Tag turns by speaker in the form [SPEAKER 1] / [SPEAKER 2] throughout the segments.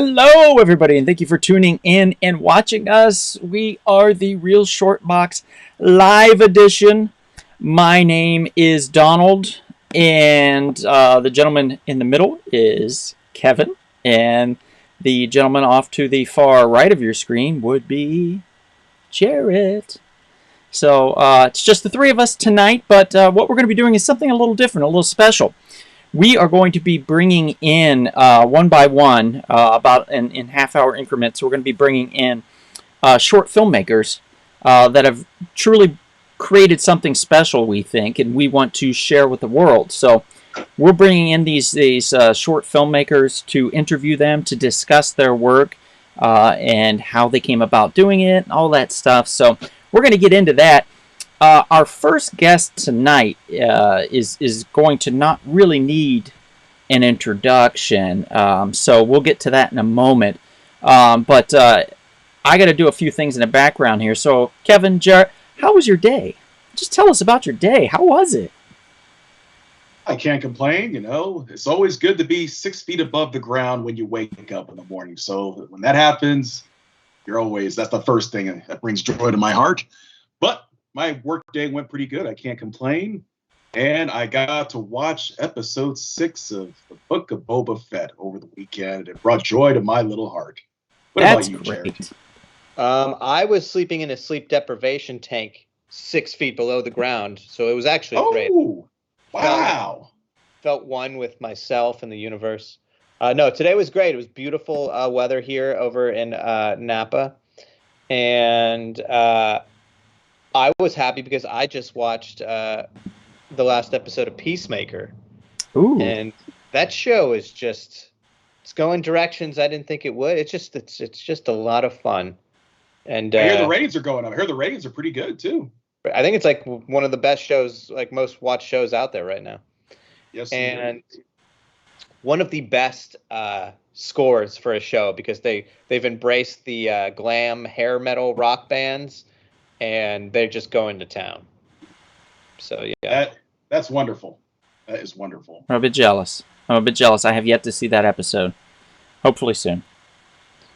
[SPEAKER 1] Hello, everybody, and thank you for tuning in and watching us. We are the Real Short Box Live Edition. My name is Donald, and the gentleman in the middle is Kevin, and the gentleman off to the far right of your screen would be Jarrett. So it's just the three of us tonight, but what we're going to be doing is something a little different, a little special. We are going to be bringing in, one by one, about in half-hour increments, we're going to be bringing in short filmmakers that have truly created something special, we think, and we want to share with the world. So we're bringing in these short filmmakers to interview them, to discuss their work, and how they came about doing it, and all that stuff. So we're going to get into that. Our first guest tonight is going to not really need an introduction, so we'll get to that in a moment. But I got to do a few things in the background here. So, Kevin, Jarrett, how was your day? Just tell us about your day. How was it?
[SPEAKER 2] I can't complain. You know, it's always good to be 6 feet above the ground when you wake up in the morning. So when that happens, that's the first thing that brings joy to my heart. But my work day went pretty good. I can't complain. And I got to watch episode 6 of the Book of Boba Fett over the weekend. It brought joy to my little heart. What
[SPEAKER 1] That's
[SPEAKER 2] about you,
[SPEAKER 1] great.
[SPEAKER 2] Jared?
[SPEAKER 3] I was sleeping in a sleep deprivation tank 6 feet below the ground, so it was actually great.
[SPEAKER 2] Oh, wow.
[SPEAKER 3] Felt one with myself and the universe. No, today was great. It was beautiful weather here over in Napa. And I was happy because I just watched the last episode of Peacemaker.
[SPEAKER 1] Ooh.
[SPEAKER 3] And that show is it's going directions I didn't think it would. It's just a lot of fun. And
[SPEAKER 2] I hear the ratings are going up. I hear the ratings are pretty good too.
[SPEAKER 3] I think it's like one of the best shows, like most watched shows out there right now.
[SPEAKER 2] Yes.
[SPEAKER 3] And one of the best scores for a show, because they've embraced the glam hair metal rock bands, and they're just going to town. So yeah,
[SPEAKER 2] that's wonderful. That is wonderful.
[SPEAKER 1] I'm a bit jealous. I have yet to see that episode. Hopefully soon.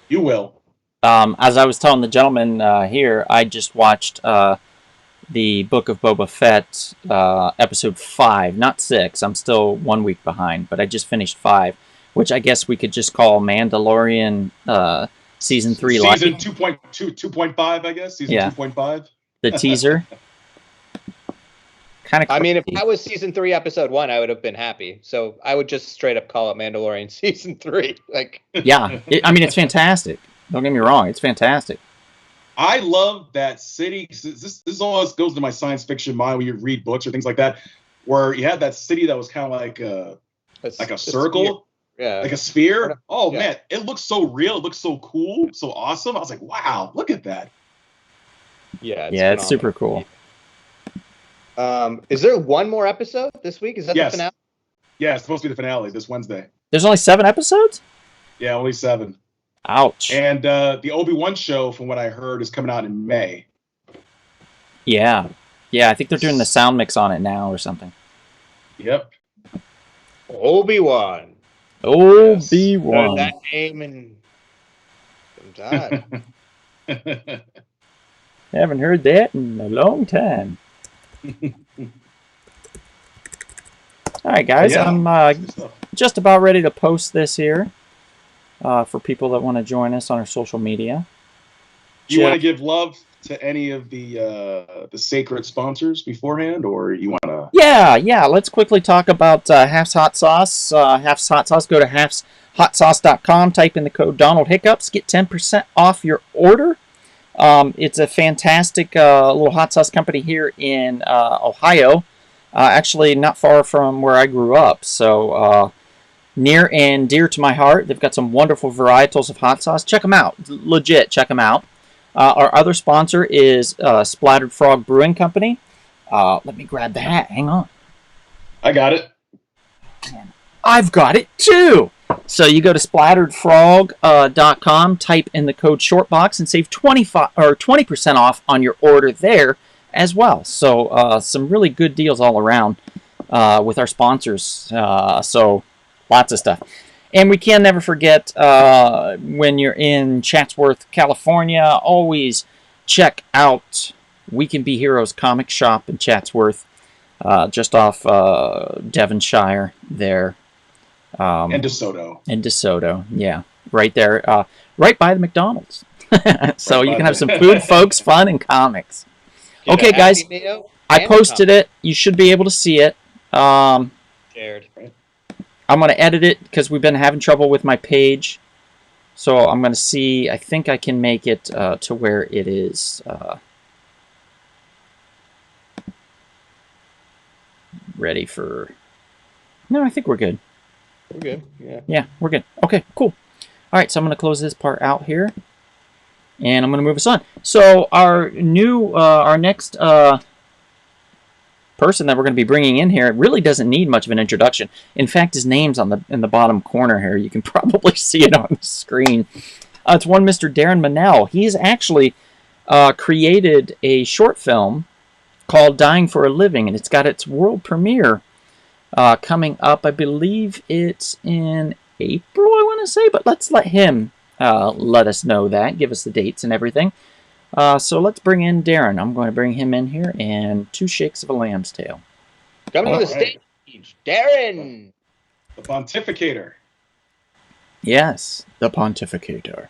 [SPEAKER 2] You will.
[SPEAKER 1] As I was telling the gentleman here, I just watched the Book of Boba Fett, episode 5, not 6. I'm still 1 week behind, but I just finished 5, which I guess we could just call Mandalorian season 3.
[SPEAKER 2] Season 2.2, 2.5, I guess. Season 2.5.
[SPEAKER 1] The teaser. Kind of.
[SPEAKER 3] I mean, if that was season 3, episode 1, I would have been happy. So I would just straight up call it Mandalorian season 3. Like,
[SPEAKER 1] yeah, it's fantastic. Don't get me wrong, it's fantastic.
[SPEAKER 2] I love that city. This almost goes to my science fiction mind when you read books or things like that, where you had that city that was kind of like a circle, like a sphere. Oh yeah. Man, it looks so real. It looks so cool, so awesome. I was like, wow, look at that.
[SPEAKER 3] Yeah,
[SPEAKER 1] it's super cool.
[SPEAKER 3] Is there one more episode this week? Is that the finale?
[SPEAKER 2] Yeah, it's supposed to be the finale this Wednesday.
[SPEAKER 1] There's only 7 episodes?
[SPEAKER 2] Yeah, only 7.
[SPEAKER 1] Ouch.
[SPEAKER 2] And the Obi-Wan show, from what I heard, is coming out in May.
[SPEAKER 1] Yeah. Yeah, I think they're doing the sound mix on it now or something.
[SPEAKER 2] Yep.
[SPEAKER 3] Obi-Wan.
[SPEAKER 1] Obi-Wan.
[SPEAKER 3] That name and time.
[SPEAKER 1] Haven't heard that in a long time. All right, guys.
[SPEAKER 2] Yeah.
[SPEAKER 1] I'm just about ready to post this here. For people that want to join us on our social media.
[SPEAKER 2] You want to give love to any of the sacred sponsors beforehand, or you want to?
[SPEAKER 1] Yeah. Let's quickly talk about Half's Hot Sauce. Half's Hot Sauce. Go to halfshotsauce.com. Type in the code Donald Hiccups. Get 10% off your order. It's a fantastic little hot sauce company here in Ohio. Actually, not far from where I grew up. So. Near and dear to my heart. They've got some wonderful varietals of hot sauce. Check them out. Legit, check them out. Our other sponsor is Splattered Frog Brewing Company. Let me grab the hat. Hang on.
[SPEAKER 2] I got it.
[SPEAKER 1] Man, I've got it too. So you go to splatteredfrog.com, type in the code SHORTBOX, and save 20% off on your order there as well. So some really good deals all around with our sponsors. So lots of stuff. And we can never forget, when you're in Chatsworth, California, always check out We Can Be Heroes comic shop in Chatsworth, just off Devonshire there.
[SPEAKER 2] And DeSoto.
[SPEAKER 1] And DeSoto, yeah. Right there, right by the McDonald's. So
[SPEAKER 2] Right
[SPEAKER 1] you
[SPEAKER 2] by
[SPEAKER 1] can have
[SPEAKER 2] the-
[SPEAKER 1] some food, folks, fun, and comics.
[SPEAKER 3] Get
[SPEAKER 1] Okay,
[SPEAKER 3] a
[SPEAKER 1] guys,
[SPEAKER 3] Happy Meal
[SPEAKER 1] I
[SPEAKER 3] and
[SPEAKER 1] posted
[SPEAKER 3] coffee.
[SPEAKER 1] it. You should be able to see it.
[SPEAKER 3] Shared.
[SPEAKER 1] I'm going to edit it because we've been having trouble with my page. So I'm going to see. I think I can make it to where it is ready for... No, I think we're good.
[SPEAKER 3] We're good. Yeah.
[SPEAKER 1] Yeah, we're good. Okay, cool. All right, so I'm going to close this part out here. And I'm going to move us on. So our next person that we're going to be bringing in here really doesn't need much of an introduction. In fact, his name's in the bottom corner here. You can probably see it on the screen. It's one Mr. Darren Manell. He's actually created a short film called Dying for a Living, and it's got its world premiere coming up. I believe it's in April, I want to say, but let's let him let us know that, give us the dates and everything. So let's bring in Darren. I'm going to bring him in here, and 2 shakes of a lamb's tail.
[SPEAKER 3] Coming to the
[SPEAKER 2] Alright.
[SPEAKER 3] stage, Darren.
[SPEAKER 2] The Pontificator.
[SPEAKER 1] Yes, the Pontificator.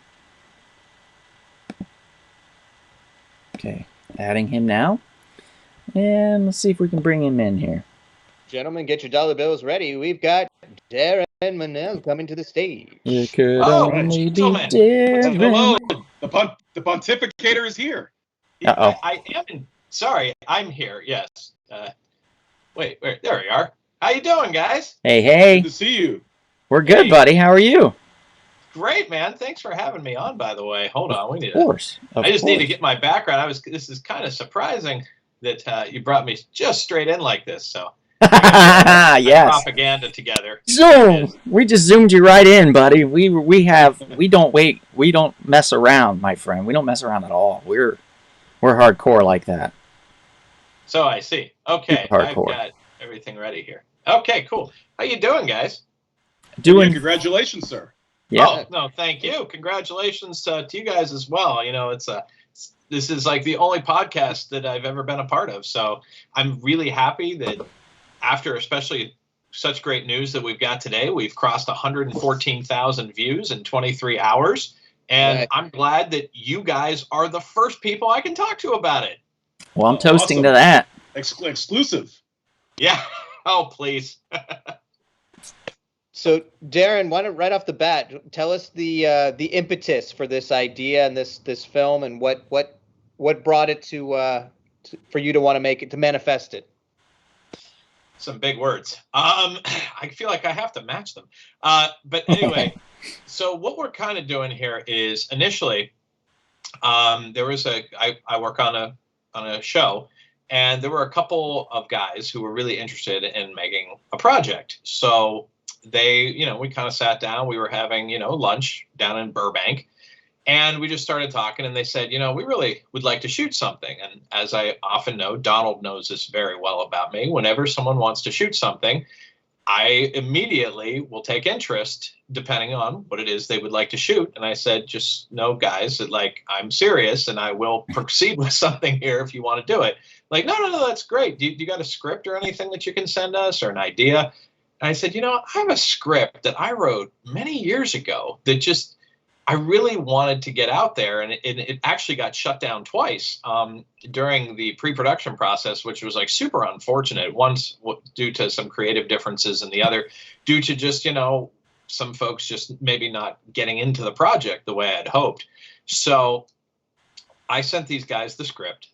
[SPEAKER 1] Okay, adding him now. And let's see if we can bring him in here.
[SPEAKER 3] Gentlemen, get your dollar bills ready. We've got Darren Manell coming to the stage.
[SPEAKER 1] It could
[SPEAKER 4] Oh,
[SPEAKER 1] only be
[SPEAKER 4] gentlemen.
[SPEAKER 1] Darren.
[SPEAKER 4] Hello.
[SPEAKER 2] The Pontificator is here.
[SPEAKER 1] Uh-oh.
[SPEAKER 4] I am. Sorry, I'm here. Yes. Wait. There we are. How you doing, guys?
[SPEAKER 1] Hey, hey.
[SPEAKER 2] Good to see you.
[SPEAKER 1] We're good,
[SPEAKER 4] Hey.
[SPEAKER 1] buddy. How are you?
[SPEAKER 4] Great, man. Thanks for having me on. By the way, hold on. We need.
[SPEAKER 1] Of course.
[SPEAKER 4] I just need to get my background. This is kind of surprising that you brought me just straight in like this. So.
[SPEAKER 1] Yes.
[SPEAKER 4] Propaganda together.
[SPEAKER 1] Zoom. We just zoomed you right in, buddy. We don't wait. We don't mess around, my friend. We don't mess around at all. We're hardcore like that.
[SPEAKER 4] So I see. Okay,
[SPEAKER 1] Super
[SPEAKER 4] I've
[SPEAKER 1] hardcore.
[SPEAKER 4] got everything ready here. Okay, cool. How you doing, guys?
[SPEAKER 2] Yeah,
[SPEAKER 1] Doing
[SPEAKER 2] congratulations, sir.
[SPEAKER 1] yeah.
[SPEAKER 4] Oh, no, thank you. Congratulations to you guys as well. You know, this is like the only podcast that I've ever been a part of. So I'm really happy that after especially such great news that we've got today, we've crossed 114,000 views in 23 hours. And
[SPEAKER 3] Right.
[SPEAKER 4] I'm glad that you guys are the first people I can talk to about it.
[SPEAKER 1] Well, I'm toasting
[SPEAKER 2] Awesome.
[SPEAKER 1] to that.
[SPEAKER 2] Exclusive.
[SPEAKER 4] Yeah. Oh, please.
[SPEAKER 3] So, Darren, why don't right off the bat tell us the impetus for this idea and this film, and what brought it to for you to want to make it, to manifest it.
[SPEAKER 4] Some big words. I feel like I have to match them. But anyway, so what we're kind of doing here is initially, there was I work on a show, and there were a couple of guys who were really interested in making a project. So they, we kind of sat down, we were having, lunch down in Burbank, and we just started talking, and they said, we really would like to shoot something. And as I often know, Donald knows this very well about me. Whenever someone wants to shoot something, I immediately will take interest depending on what it is they would like to shoot. And I said, just know, guys, that I'm serious and I will proceed with something here if you want to do it. Like, no, that's great. Do you got a script or anything that you can send us, or an idea? And I said, I have a script that I wrote many years ago that just, I really wanted to get out there, and it actually got shut down twice during the pre-production process, which was super unfortunate. Once due to some creative differences, and the other due to just some folks just maybe not getting into the project the way I'd hoped. So I sent these guys the script,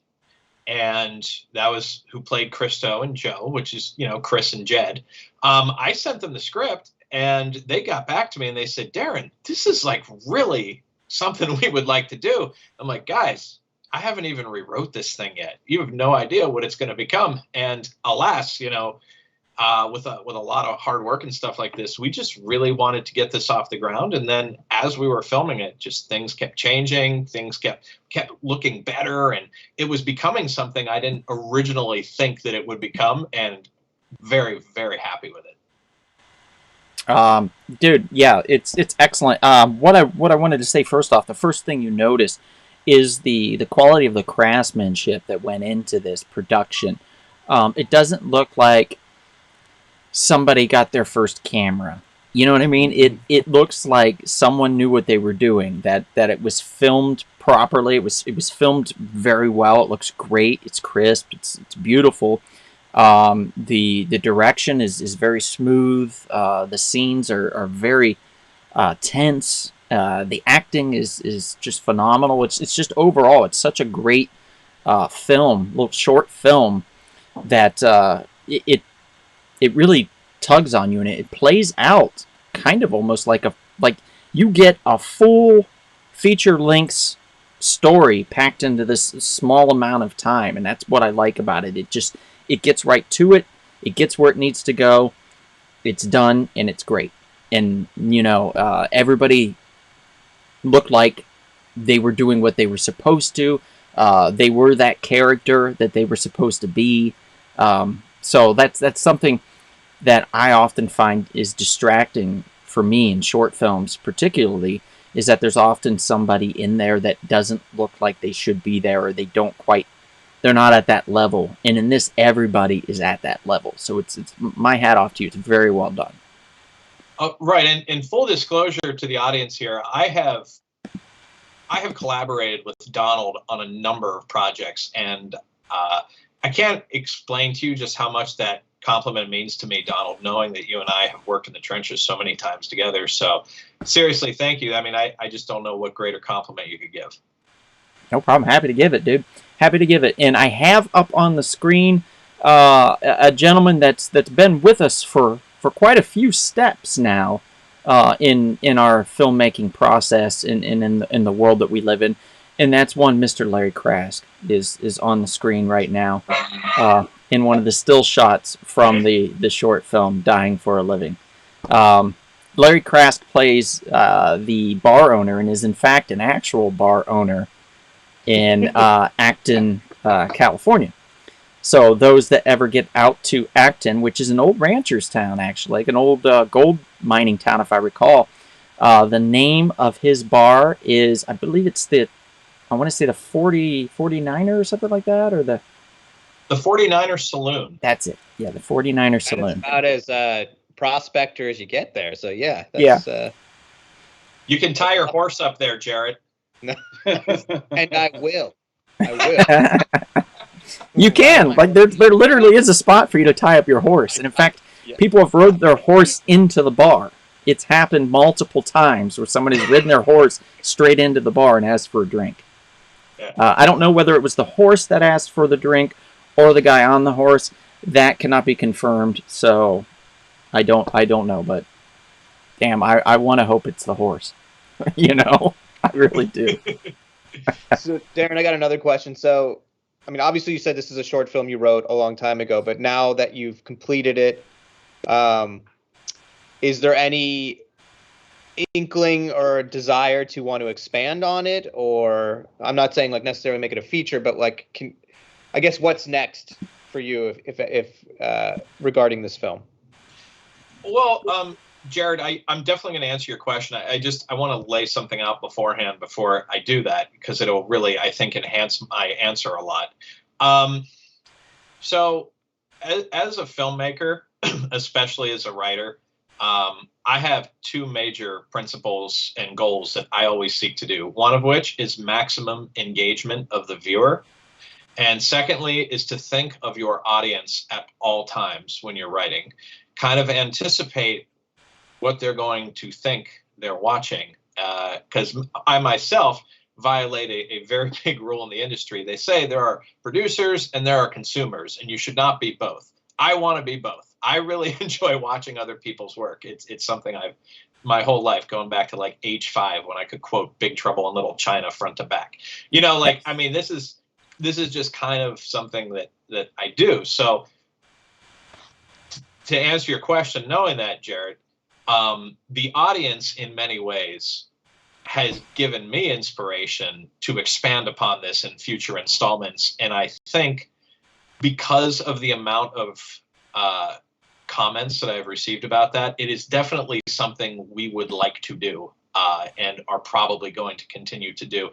[SPEAKER 4] and that was who played Christo and Joe, which is Chris and Jed. I sent them the script. And they got back to me and they said, Darren, this is really something we would like to do. I'm like, guys, I haven't even rewrote this thing yet. You have no idea what it's going to become. And alas, with a lot of hard work and stuff like this, we just really wanted to get this off the ground. And then as we were filming it, just things kept changing. Things kept looking better. And it was becoming something I didn't originally think that it would become. And very, very happy with it.
[SPEAKER 1] Dude, yeah, it's excellent. What I wanted to say first off, the first thing you notice is the quality of the craftsmanship that went into this production. It doesn't look like somebody got their first camera. You know what I mean? It looks like someone knew what they were doing. That it was filmed properly. It was filmed very well. It looks great. It's crisp. It's beautiful. The direction is very smooth. The scenes are very tense. The acting is just phenomenal. It's just overall, it's such a great film, little short film that it really tugs on you, and it plays out kind of almost like you get a full feature length story packed into this small amount of time, and that's what I like about it. It gets right to it. It gets where it needs to go. It's done, and it's great. And everybody looked like they were doing what they were supposed to. They were that character that they were supposed to be. So that's something that I often find is distracting for me in short films, particularly, is that there's often somebody in there that doesn't look like they should be there, or they're not at that level. And in this, everybody is at that level. So it's my hat off to you. It's very well done.
[SPEAKER 4] Right, and in full disclosure to the audience here, I have collaborated with Donald on a number of projects, and I can't explain to you just how much that compliment means to me, Donald, knowing that you and I have worked in the trenches so many times together. So seriously, thank you. I mean, I just don't know what greater compliment you could give.
[SPEAKER 1] No problem. Happy to give it, dude. Happy to give it. And I have up on the screen a gentleman that's been with us for quite a few steps now in our filmmaking process and in the world that we live in. And that's one Mr. Larry Krask is on the screen right now in one of the still shots from the short film Dying for a Living. Larry Krask plays the bar owner and is in fact an actual bar owner in Acton, California. So those that ever get out to Acton, which is an old rancher's town actually, like an old gold mining town if I recall, the name of his bar is, I believe it's I want to say the 49er or something like that, or the
[SPEAKER 4] 49er Saloon.
[SPEAKER 1] That's it. Yeah, the 49er Saloon.
[SPEAKER 3] That's about as prospector as you get there. So yeah. That's,
[SPEAKER 4] you can tie your horse up there, Jared.
[SPEAKER 3] And I will.
[SPEAKER 1] You can. Like there literally is a spot for you to tie up your horse. And in fact, people have rode their horse into the bar. It's happened multiple times where somebody's ridden their horse straight into the bar and asked for a drink. I don't know whether it was the horse that asked for the drink or the guy on the horse. That cannot be confirmed, so I don't know. But damn, I want to hope it's the horse. I really do.
[SPEAKER 3] So, Darren, I got another question. So, I mean, obviously you said this is a short film you wrote a long time ago, but now that you've completed it, is there any inkling or desire to want to expand on it? Or I'm not saying like necessarily make it a feature, but like, I guess what's next for you if regarding this film?
[SPEAKER 4] Well, Jared, I'm definitely going to answer your question. I want to lay something out beforehand before I do that, because it'll really, I think, enhance my answer a lot. So as a filmmaker, especially as a writer, I have two major principles and goals that I always seek to do. One of which is maximum engagement of the viewer. And secondly is to think of your audience at all times when you're writing. Kind of anticipate what they're going to think they're watching. Because I myself violate a very big rule in the industry. They say there are producers and there are consumers, and you should not be both. I want to be both. I really enjoy watching other people's work. It's something I've my whole life, going back to like age 5 when I could quote Big Trouble in Little China front to back. I mean, this is just kind of something that I do. So to answer your question, knowing that, Jared, the audience in many ways has given me inspiration to expand upon this in future installments. And I think because of the amount of comments that I've received about that. It is definitely something we would like to do, and are probably going to continue to do.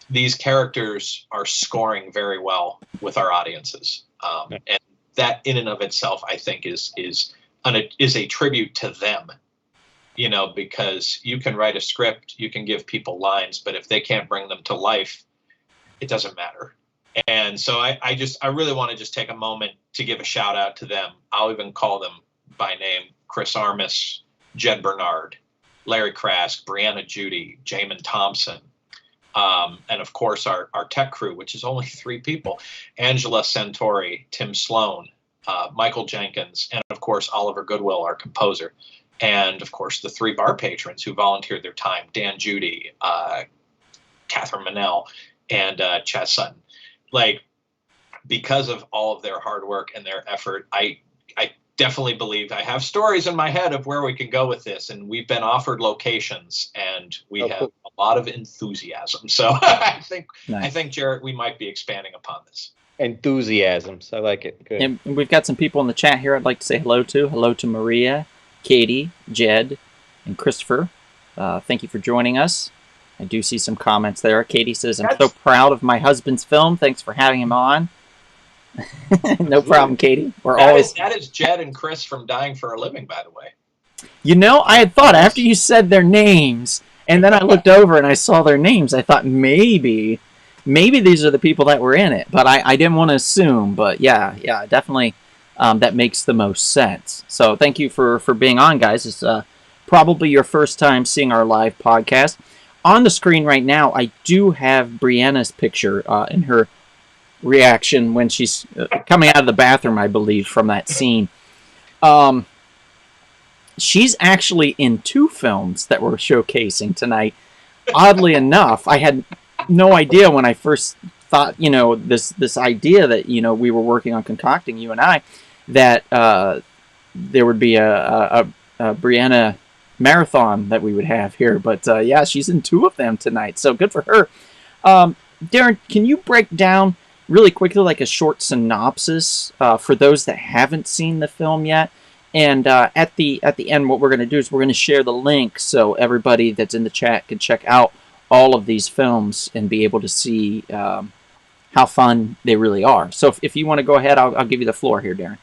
[SPEAKER 4] These characters are scoring very well with our audiences, and that in and of itself, I think, is a tribute to them. You know, because you can write a script, you can give people lines, but if they can't bring them to life, it doesn't matter. And so I really want to just take a moment to give a shout out to them. I'll even call them by name: Chris Armis, Jed Bernard, Larry Krask, Brianna Judy, Jamin Thompson, and of course our tech crew, which is only 3 people: Angela Santori, Tim Sloan, Michael Jenkins, and of course Oliver Goodwill, our composer. And of course the 3 bar patrons who volunteered their time: Dan Judy, Catherine Manel, and Chaz Sutton. Like, because of all of their hard work and their effort, I definitely believe I have stories in my head of where we can go with this, and we've been offered locations, and we have a lot of enthusiasm. So I think Jarrett, we might be expanding upon this.
[SPEAKER 3] Enthusiasms, I like it. Good.
[SPEAKER 1] And we've got some people in the chat here I'd like to say hello to. Hello to Maria, Katie, Jed, and Christopher. Thank you for joining us. I do see some comments there. Katie says, I'm so proud of my husband's film. Thanks for having him on. No problem, Katie.
[SPEAKER 4] That is Jed and Chris from Dying for a Living, by the way.
[SPEAKER 1] You know, I had thought after you said their names, and then I looked over and I saw their names, I thought maybe these are the people that were in it. But I didn't want to assume. But yeah, definitely that makes the most sense. So thank you for being on, guys. It's probably your first time seeing our live podcast. On the screen right now, I do have Brianna's picture in her reaction when she's coming out of the bathroom, I believe, from that scene. She's actually in 2 films that we're showcasing tonight. Oddly enough, I had no idea when I first thought, this idea that, we were working on concocting, you and I, that there would be a Brianna marathon that we would have here. But yeah, she's in 2 of them tonight, so good for her. Darren, can you break down really quickly like a short synopsis for those that haven't seen the film yet? And at the end, what we're going to do is we're going to share the link so everybody that's in the chat can check out all of these films and be able to see how fun they really are. So if you want to go ahead, I'll give you the floor here, Darren.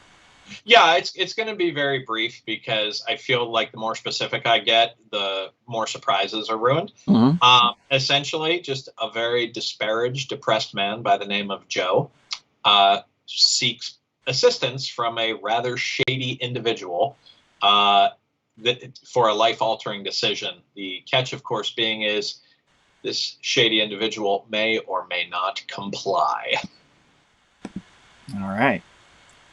[SPEAKER 4] Yeah, it's going to be very brief because I feel like the more specific I get, the more surprises are ruined. Mm-hmm. Essentially, just a very disparaged, depressed man by the name of Joe seeks assistance from a rather shady individual for a life-altering decision. The catch, of course, being is this shady individual may or may not comply.
[SPEAKER 1] All right.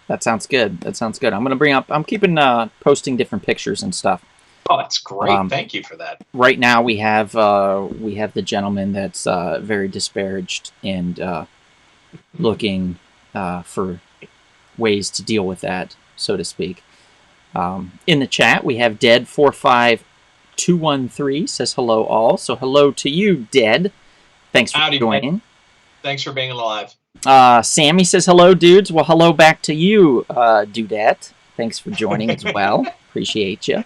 [SPEAKER 1] That sounds good. I'm keeping posting different pictures and stuff.
[SPEAKER 4] Oh, that's great. Thank you for that.
[SPEAKER 1] Right now we have the gentleman that's very disparaged and looking for ways to deal with that, so to speak. In the chat we have Dead45213 says hello all. So hello to you, Dead. Thanks for joining.
[SPEAKER 4] Man. Thanks for being alive.
[SPEAKER 1] Sammy says hello, dudes. Well, hello back to you, Dudette. Thanks for joining as well. Appreciate you.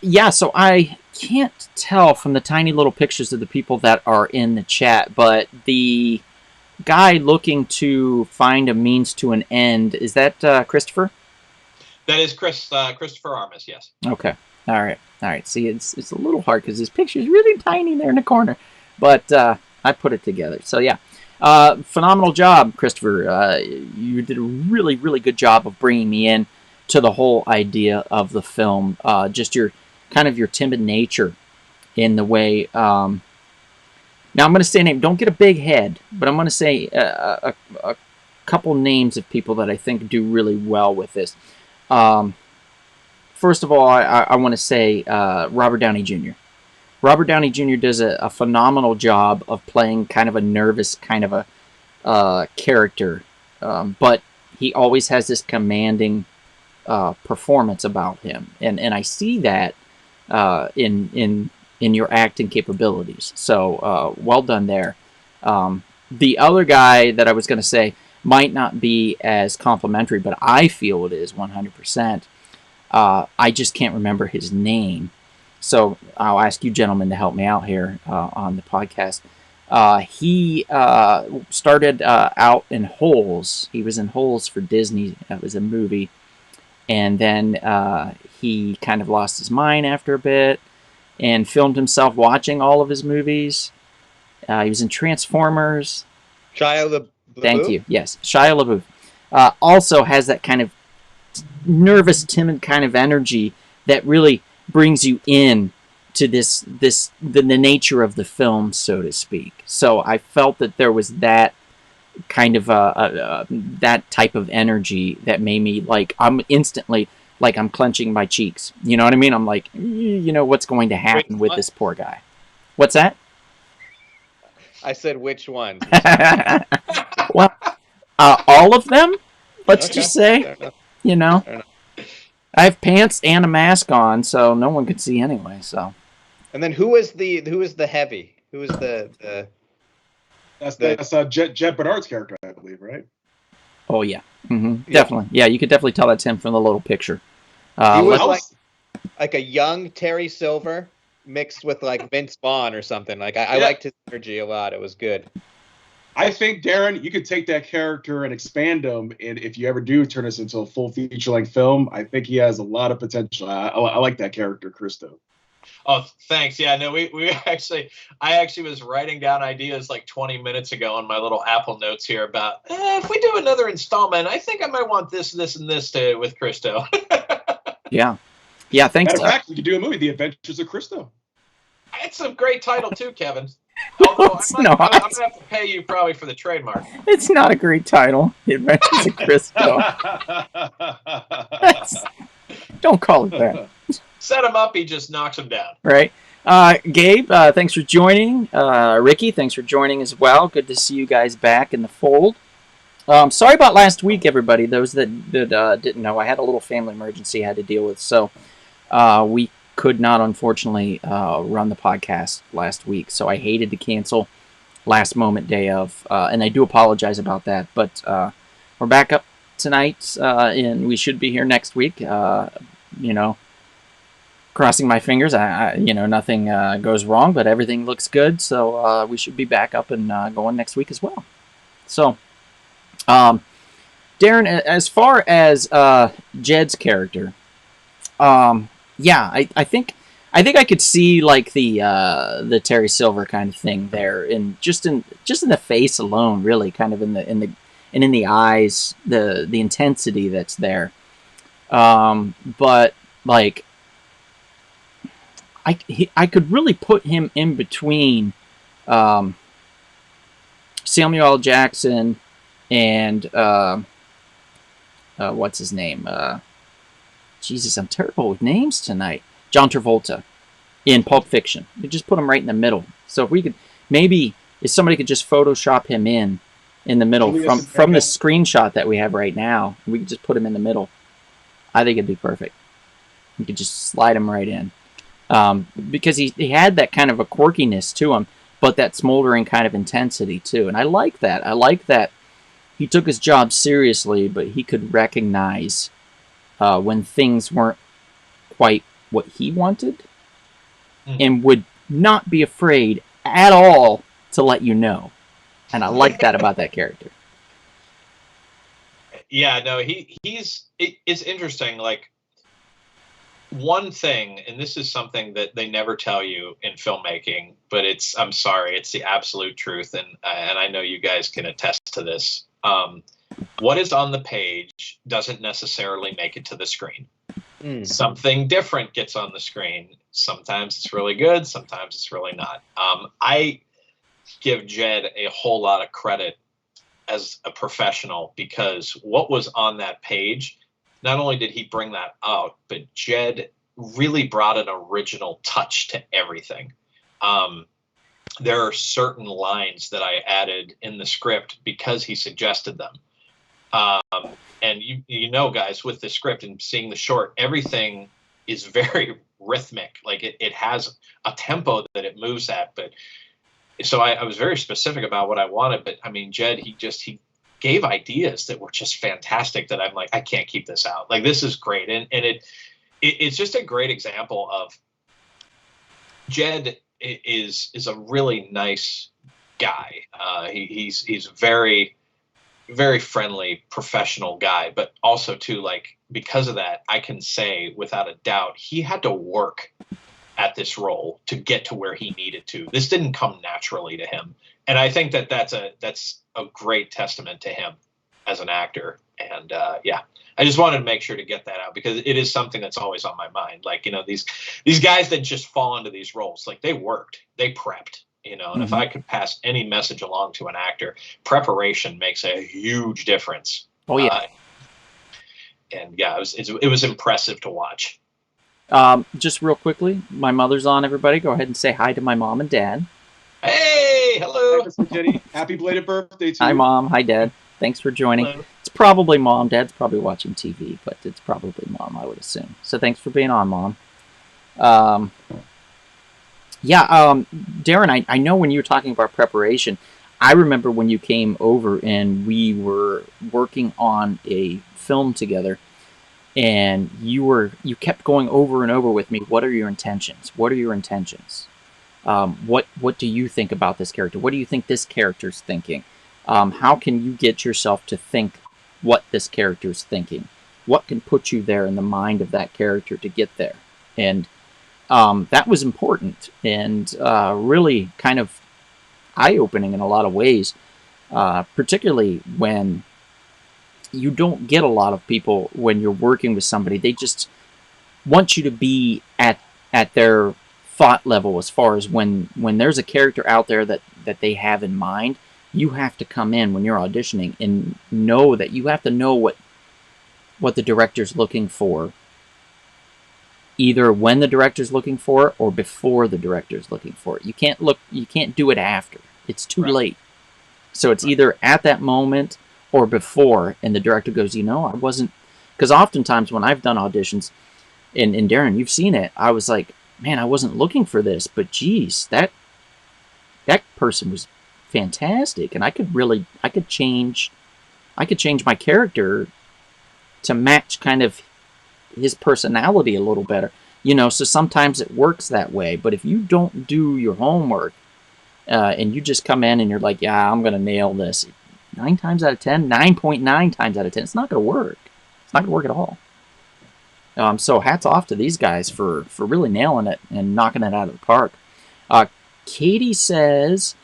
[SPEAKER 1] Yeah, so I can't tell from the tiny little pictures of the people that are in the chat, but the guy looking to find a means to an end, is that Christopher?
[SPEAKER 4] That is Christopher Armis, yes.
[SPEAKER 1] Okay. All right. See, it's a little hard because his picture is really tiny there in the corner, but I put it together. So yeah. Phenomenal job, Christopher. You did a really, really good job of bringing me in to the whole idea of the film. Just your timid nature in the way. Now I'm going to say a name. Don't get a big head, but I'm going to say a couple names of people that I think do really well with this. First of all, I want to say Robert Downey Jr. Robert Downey Jr. does a phenomenal job of playing kind of a nervous kind of a character, but he always has this commanding performance about him, and I see that in your acting capabilities. So well done there. The other guy that I was going to say, might not be as complimentary, but I feel it is 100%. I just can't remember his name. So I'll ask you gentlemen to help me out here on the podcast. He started out in Holes. He was in Holes for Disney. That was a movie. And then he kind of lost his mind after a bit and filmed himself watching all of his movies. He was in Transformers.
[SPEAKER 3] Shia LaBeouf?
[SPEAKER 1] Thank you. Yes, Shia LaBeouf. Also has that kind of nervous, timid kind of energy that really brings you in to the nature of the film, so to speak. So I felt that there was that kind of that type of energy that made me like I'm instantly like I'm clenching my cheeks. You know what I mean? I'm like, you know what's going to happen with this poor guy. What's that?
[SPEAKER 3] I said which one?
[SPEAKER 1] Well, all of them. Let's just say, you know, I have pants and a mask on, so no one could see anyway. So.
[SPEAKER 3] And then who is the heavy? Who is the
[SPEAKER 2] That's Jet Bernard's character, I believe, right?
[SPEAKER 1] Oh yeah, definitely. Yeah, you could definitely tell that's him from the little picture.
[SPEAKER 3] He was like a young Terry Silver mixed with like Vince Vaughn or something. Like I liked his energy a lot. It was good.
[SPEAKER 2] I think, Darren, you could take that character and expand him, and if you ever do turn this into a full feature-length film, I think he has a lot of potential. I like that character, Christo.
[SPEAKER 4] Oh, thanks. Yeah, no, I actually was writing down ideas like 20 minutes ago on my little Apple Notes here about if we do another installment, I think I might want this, and this with Christo.
[SPEAKER 1] Yeah, thanks.
[SPEAKER 2] Matter of fact, we could do a movie, The Adventures of Christo.
[SPEAKER 4] It's a great title too, Kevin. Although I'm gonna have to pay you probably for the trademark.
[SPEAKER 1] It's not a great title. The Adventures of Christo. Don't call it that.
[SPEAKER 4] Set him up, he just knocks him down.
[SPEAKER 1] Right. Gabe, thanks for joining. Ricky, thanks for joining as well. Good to see you guys back in the fold. Sorry about last week, everybody. Those that didn't know, I had a little family emergency I had to deal with, so we could not, unfortunately, run the podcast last week. So I hated to cancel last moment day of, and I do apologize about that. But we're back up tonight, and we should be here next week. Crossing my fingers, nothing goes wrong, but everything looks good. So we should be back up and going next week as well. So, Darren, as far as Jed's character, I think I could see like the Terry Silver kind of thing there, and just in the face alone, really, kind of in the eyes, the intensity that's there. But like. I could really put him in between Samuel L. Jackson and what's his name? Jesus, I'm terrible with names tonight. John Travolta in Pulp Fiction. We just put him right in the middle. So if we could, maybe if somebody could just Photoshop him in the middle from the screenshot that we have right now, we could just put him in the middle. I think it'd be perfect. We could just slide him right in. Because he had that kind of a quirkiness to him, but that smoldering kind of intensity too. And I like that. I like that he took his job seriously, but he could recognize when things weren't quite what he wanted, and would not be afraid at all to let you know. And I like that about that character.
[SPEAKER 4] Yeah, no, it's interesting. Like, one thing, and this is something that they never tell you in filmmaking, but I'm sorry, it's the absolute truth, and I know you guys can attest to this. What is on the page doesn't necessarily make it to the screen. Something different gets on the screen. Sometimes it's really good, sometimes it's really not. I give Jed a whole lot of credit as a professional, because what was on that page, not only did he bring that out, but Jed really brought an original touch to everything. There are certain lines that I added in the script because he suggested them. And you know, guys, with the script and seeing the short, everything is very rhythmic. Like it has a tempo that it moves at. But so I was very specific about what I wanted. But I mean, Jed, he gave ideas that were just fantastic that I'm like, I can't keep this out. Like, this is great. And it's just a great example of Jed is a really nice guy. He's very, very friendly, professional guy, but also too, like, because of that, I can say without a doubt, he had to work at this role to get to where he needed to. This didn't come naturally to him. And I think that that's a great testament to him as an actor. And yeah, I just wanted to make sure to get that out because it is something that's always on my mind. Like, you know, these guys that just fall into these roles, like, they worked, they prepped, you know, and if I could pass any message along to an actor, preparation makes a huge difference.
[SPEAKER 1] Oh yeah.
[SPEAKER 4] And yeah, it was impressive to watch.
[SPEAKER 1] Just real quickly, my mother's on, everybody. Go ahead and say hi to my mom and dad.
[SPEAKER 4] Hey, hello.
[SPEAKER 2] Hi, Mr. Jenny. Happy belated birthday to you.
[SPEAKER 1] Hi, Mom. Hi, Dad. Thanks for joining.
[SPEAKER 4] Hello.
[SPEAKER 1] It's probably Mom. Dad's probably watching TV, but it's probably Mom, I would assume. So thanks for being on, Mom. Darren, I know when you were talking about preparation, I remember when you came over and we were working on a film together. And you kept going over and over with me. What are your intentions? What are your intentions? What do you think about this character? What do you think this character's thinking? How can you get yourself to think what this character's thinking? What can put you there in the mind of that character to get there? And that was important and really kind of eye-opening in a lot of ways, particularly when you don't get a lot of people when you're working with somebody. They just want you to be at their thought level as far as when there's a character out there that they have in mind, you have to come in when you're auditioning and know that you have to know what the director's looking for, either when the director's looking for it or before the director's looking for it. You can't do it after. It's too late. So it's either at that moment or before, and the director goes, you know, I wasn't, because oftentimes when I've done auditions, and Darren, you've seen it, I was like, man, I wasn't looking for this, but geez, that person was fantastic, and I could change my character to match kind of his personality a little better, you know. So sometimes it works that way, but if you don't do your homework, and you just come in and you're like, yeah, I'm gonna nail this, 9 times out of 10, 9.9 times out of 10, it's not going to work. It's not going to work at all. So hats off to these guys for really nailing it and knocking it out of the park. Katie says,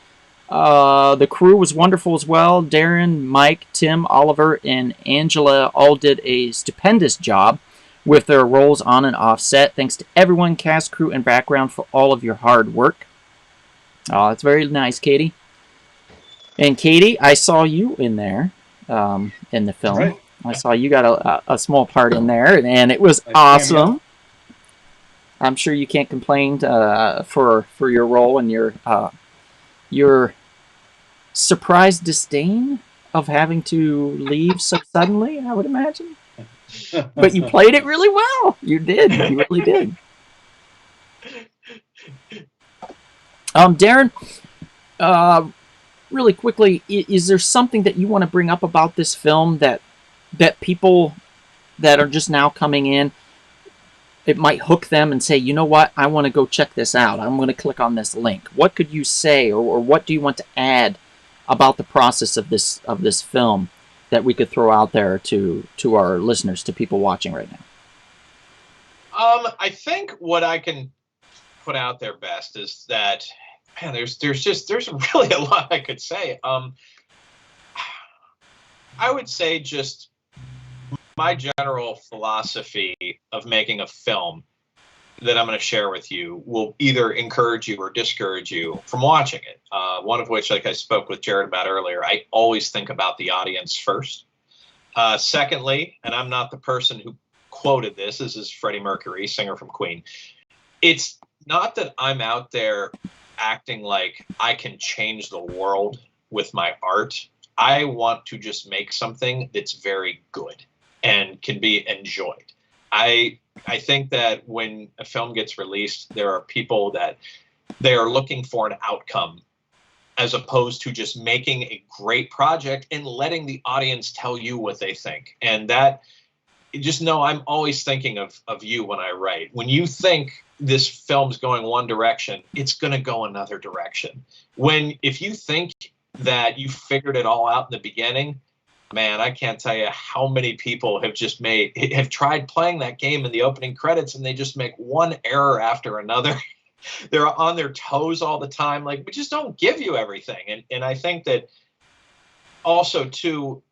[SPEAKER 1] the crew was wonderful as well. Darren, Mike, Tim, Oliver, and Angela all did a stupendous job with their roles on and off set. Thanks to everyone, cast, crew, and background for all of your hard work. Oh, that's very nice, Katie. And Katie, I saw you in there in the film. Right. I saw you got a small part in there, and it was awesome. I'm sure you can't complain for your role and your surprised disdain of having to leave so suddenly, I would imagine. But you played it really well. You did. You really did. Darren, really quickly, is there something that you want to bring up about this film that people that are just now coming in, it might hook them and say, you know what, I want to go check this out. I'm going to click on this link. What could you say, or what do you want to add about the process of this film that we could throw out there to our listeners, to people watching right now?
[SPEAKER 4] I think what I can put out there best is that, man, there's really a lot I could say. I would say just my general philosophy of making a film that I'm going to share with you will either encourage you or discourage you from watching it. One of which, like I spoke with Jared about earlier, I always think about the audience first. Secondly, and I'm not the person who quoted this is Freddie Mercury, singer from Queen. It's not that I'm out there acting like I can change the world with my art. I want to just make something that's very good and can be enjoyed. I think that when a film gets released, there are people that they are looking for an outcome as opposed to just making a great project and letting the audience tell you what they think. And that, just know I'm always thinking of you when I write. When you think this film's going one direction, it's going to go another direction. If you think that you figured it all out in the beginning, man, I can't tell you how many people have tried playing that game in the opening credits, and they just make one error after another. They're on their toes all the time. Like, we just don't give you everything. And I think that also, too,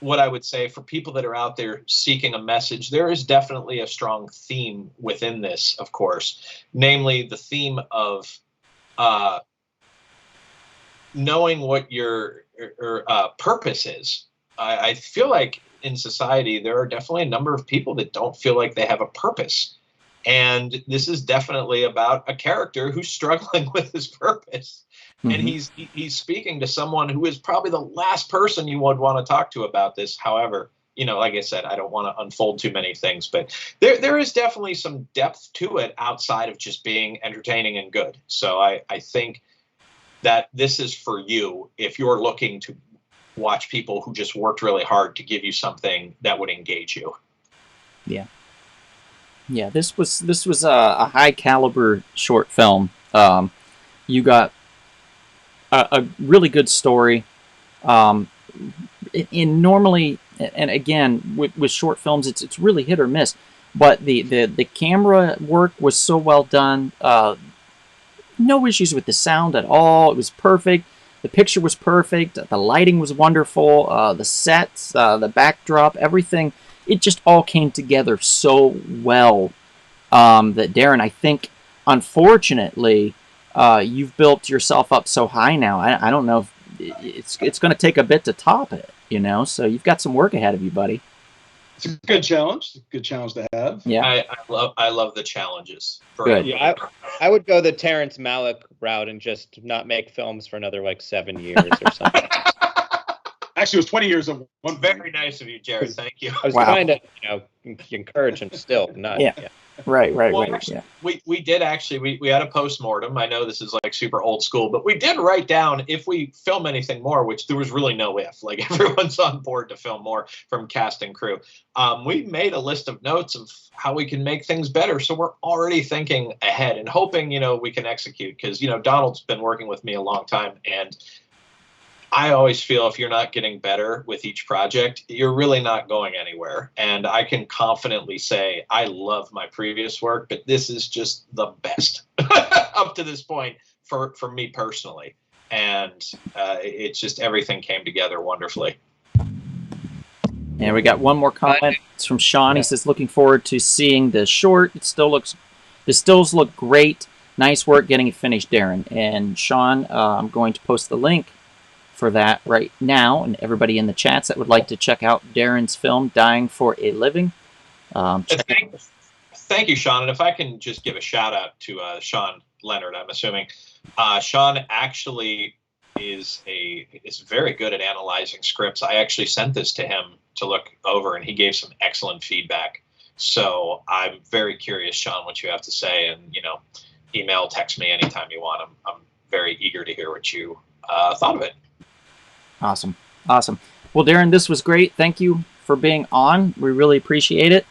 [SPEAKER 4] what I would say for people that are out there seeking a message, there is definitely a strong theme within this, of course, namely the theme of knowing what your purpose is. I feel like in society, there are definitely a number of people that don't feel like they have a purpose. And this is definitely about a character who's struggling with his purpose. Mm-hmm. And he's speaking to someone who is probably the last person you would want to talk to about this. However, like I said, I don't want to unfold too many things, but there is definitely some depth to it outside of just being entertaining and good. So I think that this is for you if you're looking to watch people who just worked really hard to give you something that would engage you.
[SPEAKER 1] Yeah. Yeah, this was a high caliber short film. You got a really good story. Normally, and again, with short films, it's really hit or miss. But the camera work was so well done. No issues with the sound at all. It was perfect. The picture was perfect. The lighting was wonderful. The sets, the backdrop, everything. It just all came together so well that, Darren, I think, unfortunately, you've built yourself up so high now. I don't know if it's going to take a bit to top it, so you've got some work ahead of you, buddy.
[SPEAKER 2] It's a good challenge. It's a good challenge to have.
[SPEAKER 1] Yeah,
[SPEAKER 4] I love the challenges.
[SPEAKER 1] Good.
[SPEAKER 3] Yeah, I would go the Terrence Malick route and just not make films for another 7 years or something.
[SPEAKER 2] Actually, it was 20 years of one.
[SPEAKER 4] Very nice of you, Jared. Thank you.
[SPEAKER 3] I was trying to, encourage him still, not.
[SPEAKER 1] Yeah. Right.
[SPEAKER 4] Actually,
[SPEAKER 1] Yeah.
[SPEAKER 4] We did actually, we had a postmortem. I know this is super old school, but we did write down if we film anything more, which there was really no if. Everyone's on board to film more from cast and crew. We made a list of notes of how we can make things better. So we're already thinking ahead and hoping, we can execute because, Donald's been working with me a long time, and I always feel if you're not getting better with each project, you're really not going anywhere. And I can confidently say I love my previous work, but this is just the best up to this point for me personally. And it's just everything came together wonderfully.
[SPEAKER 1] And we got one more comment. It's from Sean. He says, looking forward to seeing the short. The stills look great. Nice work getting it finished, Darren. And Sean, I'm going to post the link for that right now, and everybody in the chats that would like to check out Darren's film Dying for a Living.
[SPEAKER 4] Thank you, Sean. And if I can just give a shout out to Sean Leonard, I'm assuming Sean actually is very good at analyzing scripts. I actually sent this to him to look over, and he gave some excellent feedback. So I'm very curious, Sean, what you have to say, and email, text me anytime you want. I'm very eager to hear what you thought of it.
[SPEAKER 1] Awesome. Well, Darren, this was great. Thank you for being on. We really appreciate it.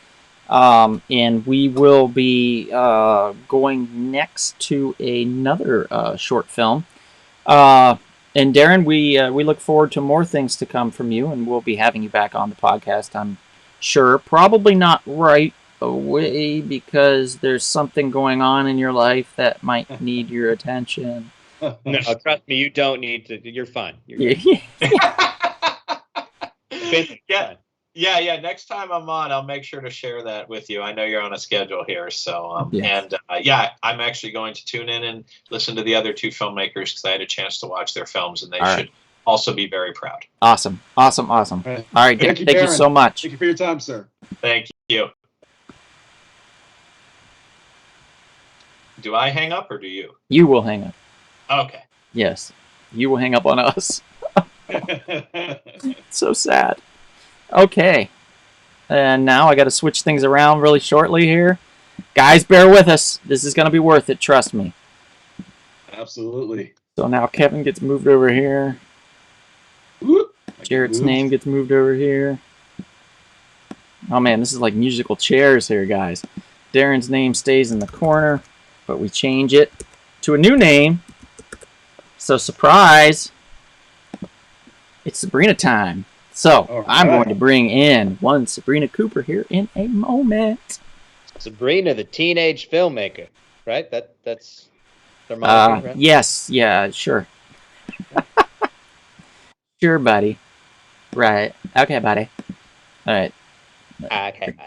[SPEAKER 1] And we will be going next to another short film. And Darren, we look forward to more things to come from you, and we'll be having you back on the podcast, I'm sure. Probably not right away because there's something going on in your life that might need your attention.
[SPEAKER 3] No, trust me, you don't need to. You're fine.
[SPEAKER 1] Yeah.
[SPEAKER 4] Next time I'm on, I'll make sure to share that with you. I know you're on a schedule here, so I'm actually going to tune in and listen to the other two filmmakers because I had a chance to watch their films, and they should also be very proud.
[SPEAKER 1] Awesome. All right, thank you so much.
[SPEAKER 2] Thank you for your time, sir.
[SPEAKER 4] Thank you. Do I hang up or do you?
[SPEAKER 1] You will hang up.
[SPEAKER 4] Okay.
[SPEAKER 1] Yes. You will hang up on us. So sad. Okay. And now I got to switch things around really shortly here. Guys, bear with us. This is going to be worth it. Trust me.
[SPEAKER 2] Absolutely.
[SPEAKER 1] So now Kevin gets moved over here.
[SPEAKER 2] Whoop.
[SPEAKER 1] Jarrett's name gets moved over here. Oh man, this is like musical chairs here, guys. Darren's name stays in the corner, but we change it to a new name. So surprise, it's Sabrina time. So I'm going to bring in one Sabrina Cooper here in a moment.
[SPEAKER 3] Sabrina, the teenage filmmaker, right? That's their moniker, right?
[SPEAKER 1] Yes, yeah, sure. Sure, buddy. Right. Okay, buddy. All right.
[SPEAKER 3] Okay, buddy.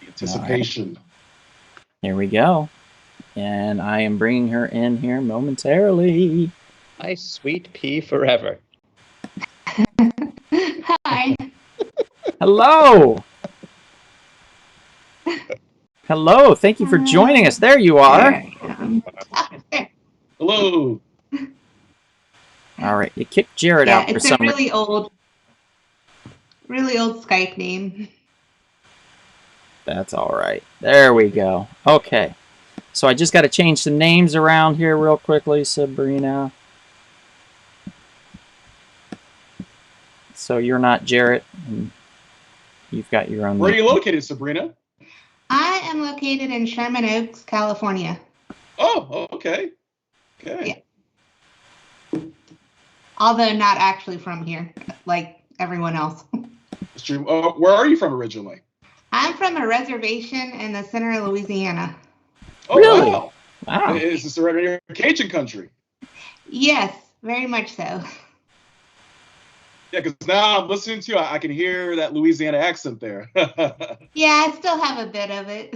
[SPEAKER 2] Anticipation.
[SPEAKER 1] Right. Here we go. And I am bringing her in here momentarily.
[SPEAKER 3] My sweet pea forever.
[SPEAKER 5] Hi.
[SPEAKER 1] Hello. Hello. Thank you for joining us. There you are.
[SPEAKER 2] Hello.
[SPEAKER 1] All right. You kicked Jarrett out for some reason.
[SPEAKER 5] It's a really old Skype name.
[SPEAKER 1] That's all right. There we go. Okay. So I just got to change some names around here real quickly, Sabrina. So you're not Jarrett, and you've got your own.
[SPEAKER 2] Where are you located, Sabrina?
[SPEAKER 5] I am located in Sherman Oaks, California.
[SPEAKER 2] Oh, okay. Okay.
[SPEAKER 5] Yeah. Although not actually from here, like everyone else.
[SPEAKER 2] That's true. Where are you from originally?
[SPEAKER 5] I'm from a reservation in the center of Louisiana.
[SPEAKER 2] Oh,
[SPEAKER 1] Really?
[SPEAKER 2] wow.
[SPEAKER 1] Wow.
[SPEAKER 2] Is this around your Cajun country?
[SPEAKER 5] Yes, very much so.
[SPEAKER 2] Yeah, because now I'm listening to you, I can hear that Louisiana accent there.
[SPEAKER 5] Yeah, I still have a bit of it.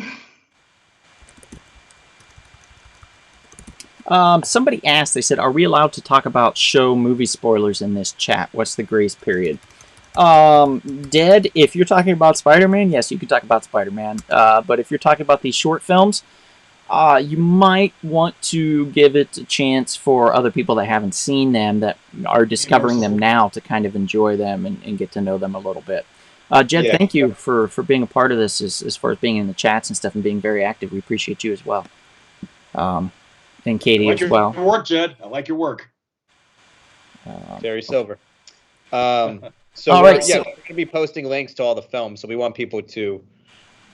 [SPEAKER 1] Somebody asked, they said, are we allowed to talk about show movie spoilers in this chat? What's the grace period? Dead, if you're talking about Spider-Man, yes, you can talk about Spider-Man. But if you're talking about these short films, you might want to give it a chance for other people that haven't seen them, that are discovering them now, to kind of enjoy them and get to know them a little bit. Jed,
[SPEAKER 3] Yeah.
[SPEAKER 1] thank you for being a part of this as far as being in the chats and stuff and being very active. We appreciate you as well. And Katie as well.
[SPEAKER 2] I like your work, Jed. I like your work.
[SPEAKER 3] Very silver. So
[SPEAKER 1] All
[SPEAKER 3] we're
[SPEAKER 1] right, so-
[SPEAKER 3] going to be posting links to all the films, so we want people to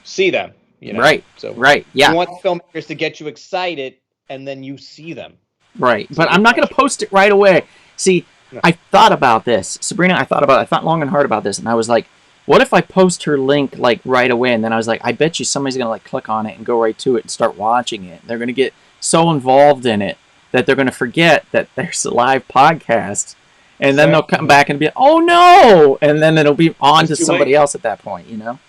[SPEAKER 3] see them. You know?
[SPEAKER 1] Right,
[SPEAKER 3] So
[SPEAKER 1] right, yeah.
[SPEAKER 3] we want filmmakers to get you excited, and then you see them.
[SPEAKER 1] Right, but I'm not going to post it right away. See,
[SPEAKER 3] No.
[SPEAKER 1] I thought about this. Sabrina, I thought long and hard about this, and I was like, what if I post her link, like, right away? And then I was like, I bet you somebody's going to, like, click on it and go right to it and start watching it. They're going to get so involved in it that they're going to forget that there's a live podcast. And then they'll come back and be, oh, no! And then it'll be on to somebody else at that point, you know?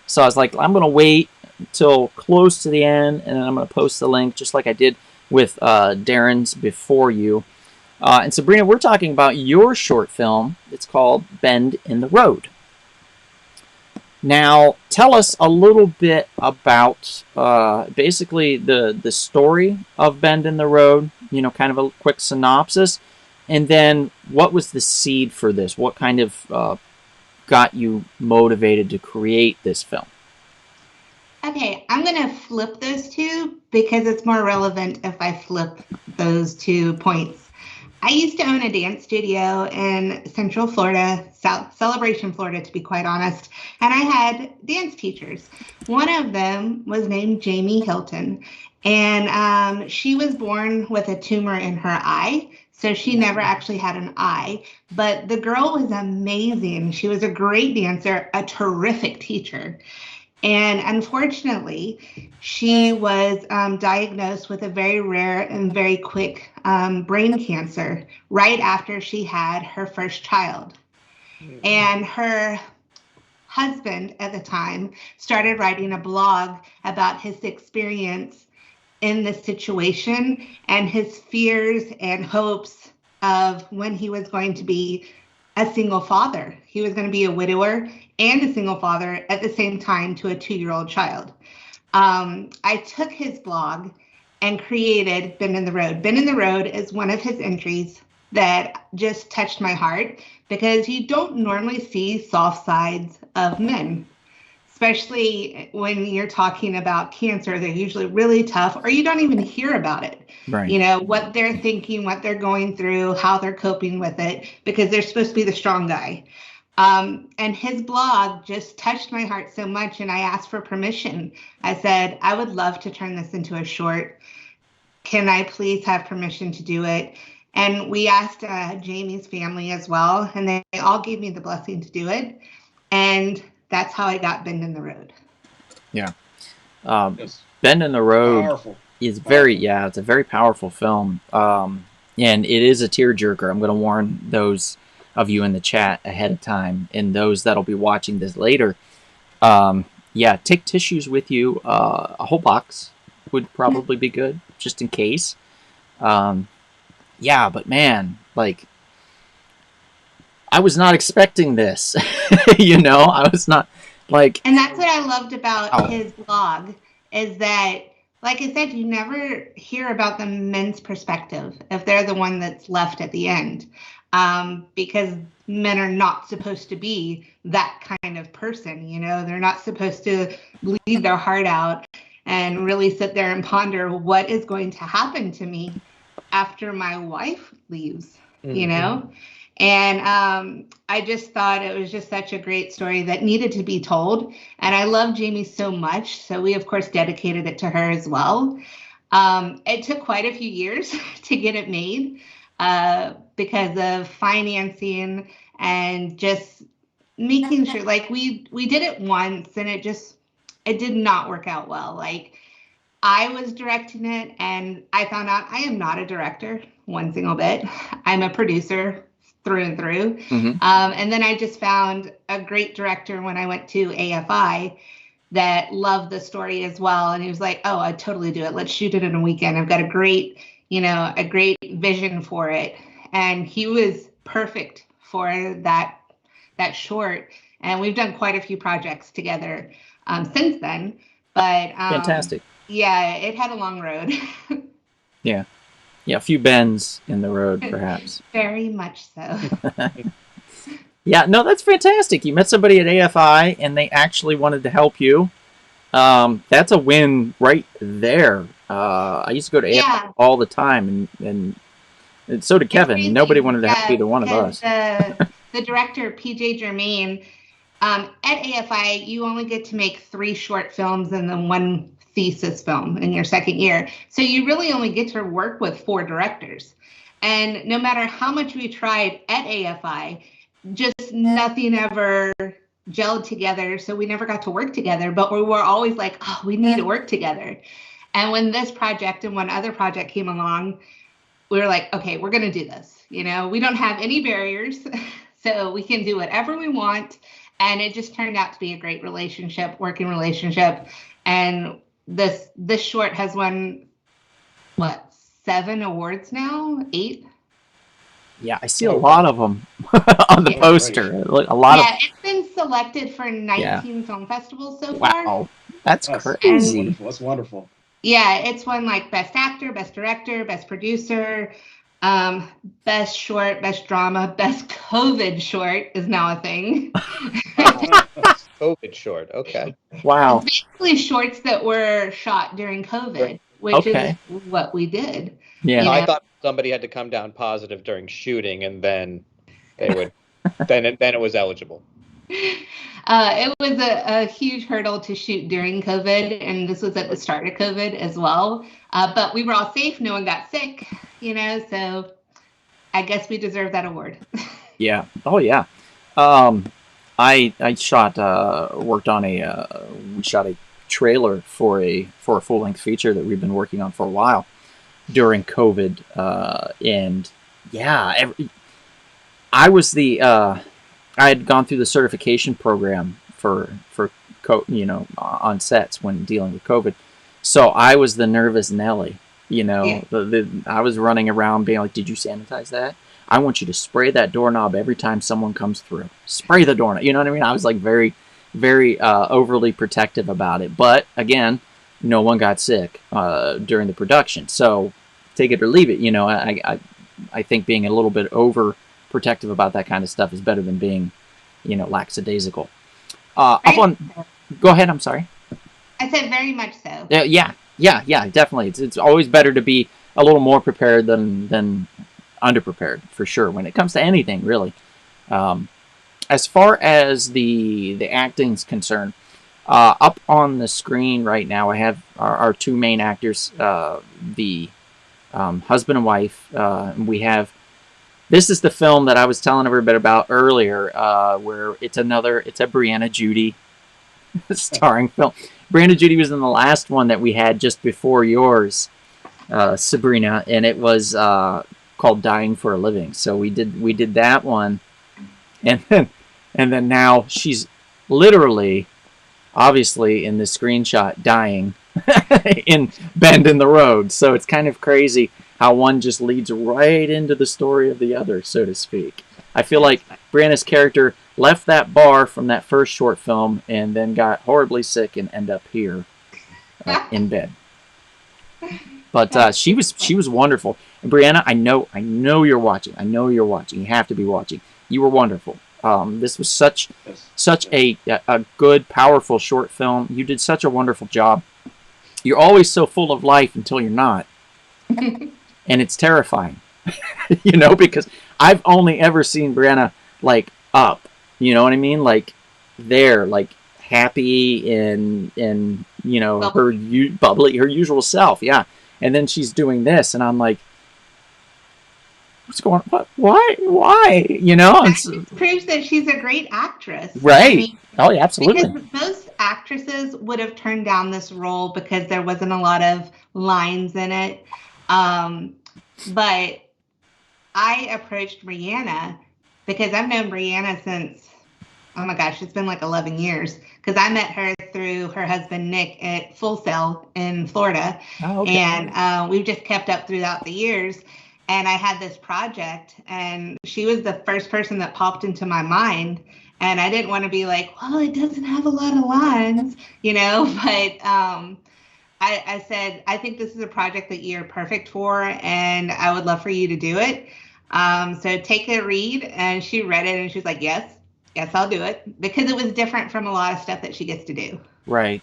[SPEAKER 1] So I was like, I'm going to wait until close to the end, and then I'm going to post the link, just like I did with Darren's before you. And Sabrina, we're talking about your short film. It's called Bend in the Road. Now, tell us a little bit about basically the story of Bend in the Road, you know, kind of a quick synopsis, and then what was the seed for this? What kind of got you motivated to create this film?
[SPEAKER 5] Okay, I'm going to flip those two because it's more relevant if I flip those 2 points. I used to own a dance studio in Central Florida, Celebration, Florida, to be quite honest, and I had dance teachers. One of them was named Jamie Hilton, and she was born with a tumor in her eye, so she never actually had an eye, but the girl was amazing. She was a great dancer, a terrific teacher. And unfortunately, she was diagnosed with a very rare and very quick brain cancer right after she had her first child. And her husband at the time started writing a blog about his experience in this situation and his fears and hopes of when he was going to be a single father. He was going to be a widower and a single father at the same time to a 2-year-old child. I took his blog and created Bend in the Road. Bend in the Road is one of his entries that just touched my heart because you don't normally see soft sides of men. especially when you're talking about cancer. They're usually really tough, or you don't even hear about it.
[SPEAKER 1] Right.
[SPEAKER 5] You know, what they're thinking, what they're going through, how they're coping with it, because they're supposed to be the strong guy. And his blog just touched my heart so much, and I asked for permission. I said, I would love to turn this into a short. Can I please have permission to do it? And we asked Jamie's family as well, and they all gave me the blessing to do it. And that's how I got Bend in the Road.
[SPEAKER 1] Yeah.
[SPEAKER 2] Yes.
[SPEAKER 1] Bend in the Road
[SPEAKER 2] Powerful.
[SPEAKER 1] is it's a very powerful film. And it is a tearjerker. I'm going to warn those of you in the chat ahead of time, and those that'll be watching this later. Yeah, take tissues with you. A whole box would probably be good, just in case. Yeah, but man, like, I was not expecting this. You know, I was not, like...
[SPEAKER 5] And that's what I loved about his blog, is that, like I said, you never hear about the men's perspective if they're the one that's left at the end. Because men are not supposed to be that kind of person, you know? They're not supposed to bleed their heart out and really sit there and ponder what is going to happen to me after my wife leaves, you know? And I just thought it was just such a great story that needed to be told. And I love Jamie so much, so we, of course, dedicated it to her as well. It took quite a few years to get it made because of financing and just making sure, like, we did it once and it did not work out well. Like, I was directing it and I found out I am not a director one single bit. I'm a producer through and through.
[SPEAKER 1] Mhm.
[SPEAKER 5] And then I just found a great director when I went to AFI that loved the story as well. And he was like, oh, I'd totally do it. Let's shoot it in a weekend. I've got a great vision for it. And he was perfect for that short. And we've done quite a few projects together since then. But
[SPEAKER 1] Fantastic.
[SPEAKER 5] yeah, it had a long road.
[SPEAKER 1] Yeah. Yeah, a few bends in the road, perhaps.
[SPEAKER 5] Very much so.
[SPEAKER 1] Yeah, no, that's fantastic. You met somebody at AFI, and they actually wanted to help you. That's a win right there. I used to go to AFI all the time, and so did Kevin. Nobody wanted to help either one of us.
[SPEAKER 5] The director, PJ Germain, at AFI, you only get to make 3 short films and then 1 thesis film in your second year. So you really only get to work with 4 directors. And no matter how much we tried at AFI, just nothing ever gelled together. So we never got to work together, but we were always like, oh, we need to work together. And when this project and one other project came along, we were like, okay, we're going to do this. You know, we don't have any barriers, so we can do whatever we want. And it just turned out to be a great working relationship. And this short has won, 7 awards now? 8?
[SPEAKER 1] Yeah, I see a lot of them on the poster. A lot of.
[SPEAKER 5] Yeah, it's been selected for 19 film festivals so far.
[SPEAKER 1] Wow, that's crazy.
[SPEAKER 2] Wonderful. That's wonderful.
[SPEAKER 5] Yeah, it's won like Best Actor, Best Director, Best Producer, Best Short, Best Drama, Best COVID Short is now a thing.
[SPEAKER 3] COVID short, okay.
[SPEAKER 1] Wow.
[SPEAKER 5] It's basically shorts that were shot during COVID, which is what we did.
[SPEAKER 1] Yeah.
[SPEAKER 3] I thought somebody had to come down positive during shooting, and then they would, then it was eligible.
[SPEAKER 5] It was a huge hurdle to shoot during COVID, and this was at the start of COVID as well. But we were all safe. No one got sick, you know, so I guess we deserve that award.
[SPEAKER 1] Yeah. Oh, yeah. I worked on we shot a trailer for a full-length feature that we've been working on for a while during COVID. And yeah, I had gone through the certification program for on sets when dealing with COVID. So I was the nervous Nelly, you know. Yeah. I was running around being like, "Did you sanitize that? I want you to spray that doorknob every time someone comes through. Spray the doorknob." You know what I mean? I was like very, very overly protective about it. But again, no one got sick during the production. So take it or leave it. You know, I think being a little bit over protective about that kind of stuff is better than being, lackadaisical. Up Go ahead. I'm sorry.
[SPEAKER 5] I said very much so.
[SPEAKER 1] Yeah, definitely. It's always better to be a little more prepared than underprepared, for sure, when it comes to anything, really. As far as the acting's concerned, up on the screen right now, I have our two main actors, the husband and wife. We have. This is the film that I was telling everybody about earlier, where it's a Brianna Judy starring film. Brianna Judy was in the last one that we had just before yours, Sabrina, and it was called Dying for a Living. So we did that one, and then now she's literally, obviously, in the screenshot dying in Bend in the Road. So it's kind of crazy how one just leads right into the story of the other, so to speak. I feel like Brianna's character left that bar from that first short film and then got horribly sick and end up here in bed. But she was wonderful. And Brianna, I know you're watching. I know you're watching. You have to be watching. You were wonderful. This was such a good, powerful short film. You did such a wonderful job. You're always so full of life until you're not. And it's terrifying, because I've only ever seen Brianna like up, you know what I mean? Like there, like happy and her bubbly, her usual self. Yeah. And then she's doing this and I'm like, what's going on? Why?
[SPEAKER 5] It proves that she's a great actress.
[SPEAKER 1] Right. I mean, oh yeah, absolutely.
[SPEAKER 5] Because most actresses would have turned down this role because there wasn't a lot of lines in it. But I approached Brianna because I've known Brianna since, oh my gosh, it's been like 11 years. Because I met her through her husband, Nick, at Full Sail in Florida. Oh, okay. And we've just kept up throughout the years. And I had this project, and she was the first person that popped into my mind. And I didn't want to be like, well, it doesn't have a lot of lines, but I said, I think this is a project that you're perfect for, and I would love for you to do it. So take a read. And she read it, and she was like, yes, I'll do it. Because it was different from a lot of stuff that she gets to do. Right.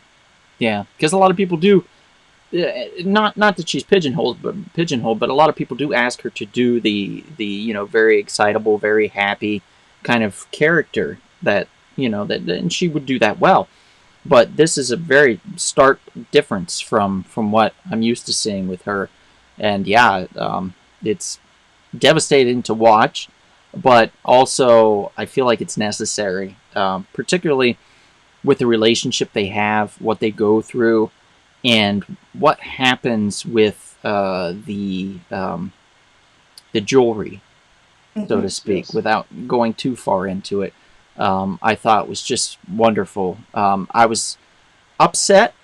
[SPEAKER 1] Yeah. Because a lot of people do, not that she's pigeonholed, but a lot of people do ask her to do the very excitable, very happy kind of character that, and she would do that well. But this is a very stark difference from what I'm used to seeing with her. And yeah, it's devastating to watch, but also I feel like it's necessary, particularly with the relationship they have, what they go through, and what happens with the jewelry, so to speak, without going too far into it. I thought was just wonderful. I was upset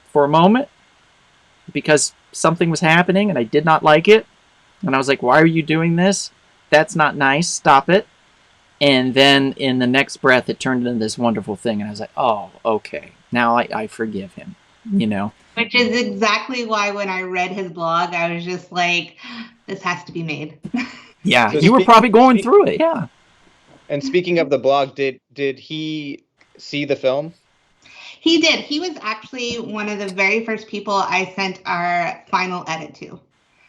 [SPEAKER 1] for a moment because something was happening and I did not like it. And I was like, why are you doing this? That's not nice. Stop it. And then in the next breath, it turned into this wonderful thing. And I was like, oh, okay. Now I forgive him,
[SPEAKER 5] Which is exactly why when I read his blog, I was just like, this has to be made.
[SPEAKER 1] Yeah, so you were probably going through it. Yeah.
[SPEAKER 3] And speaking of the blog, did he see the film?
[SPEAKER 5] He did. He was actually one of the very first people I sent our final edit to.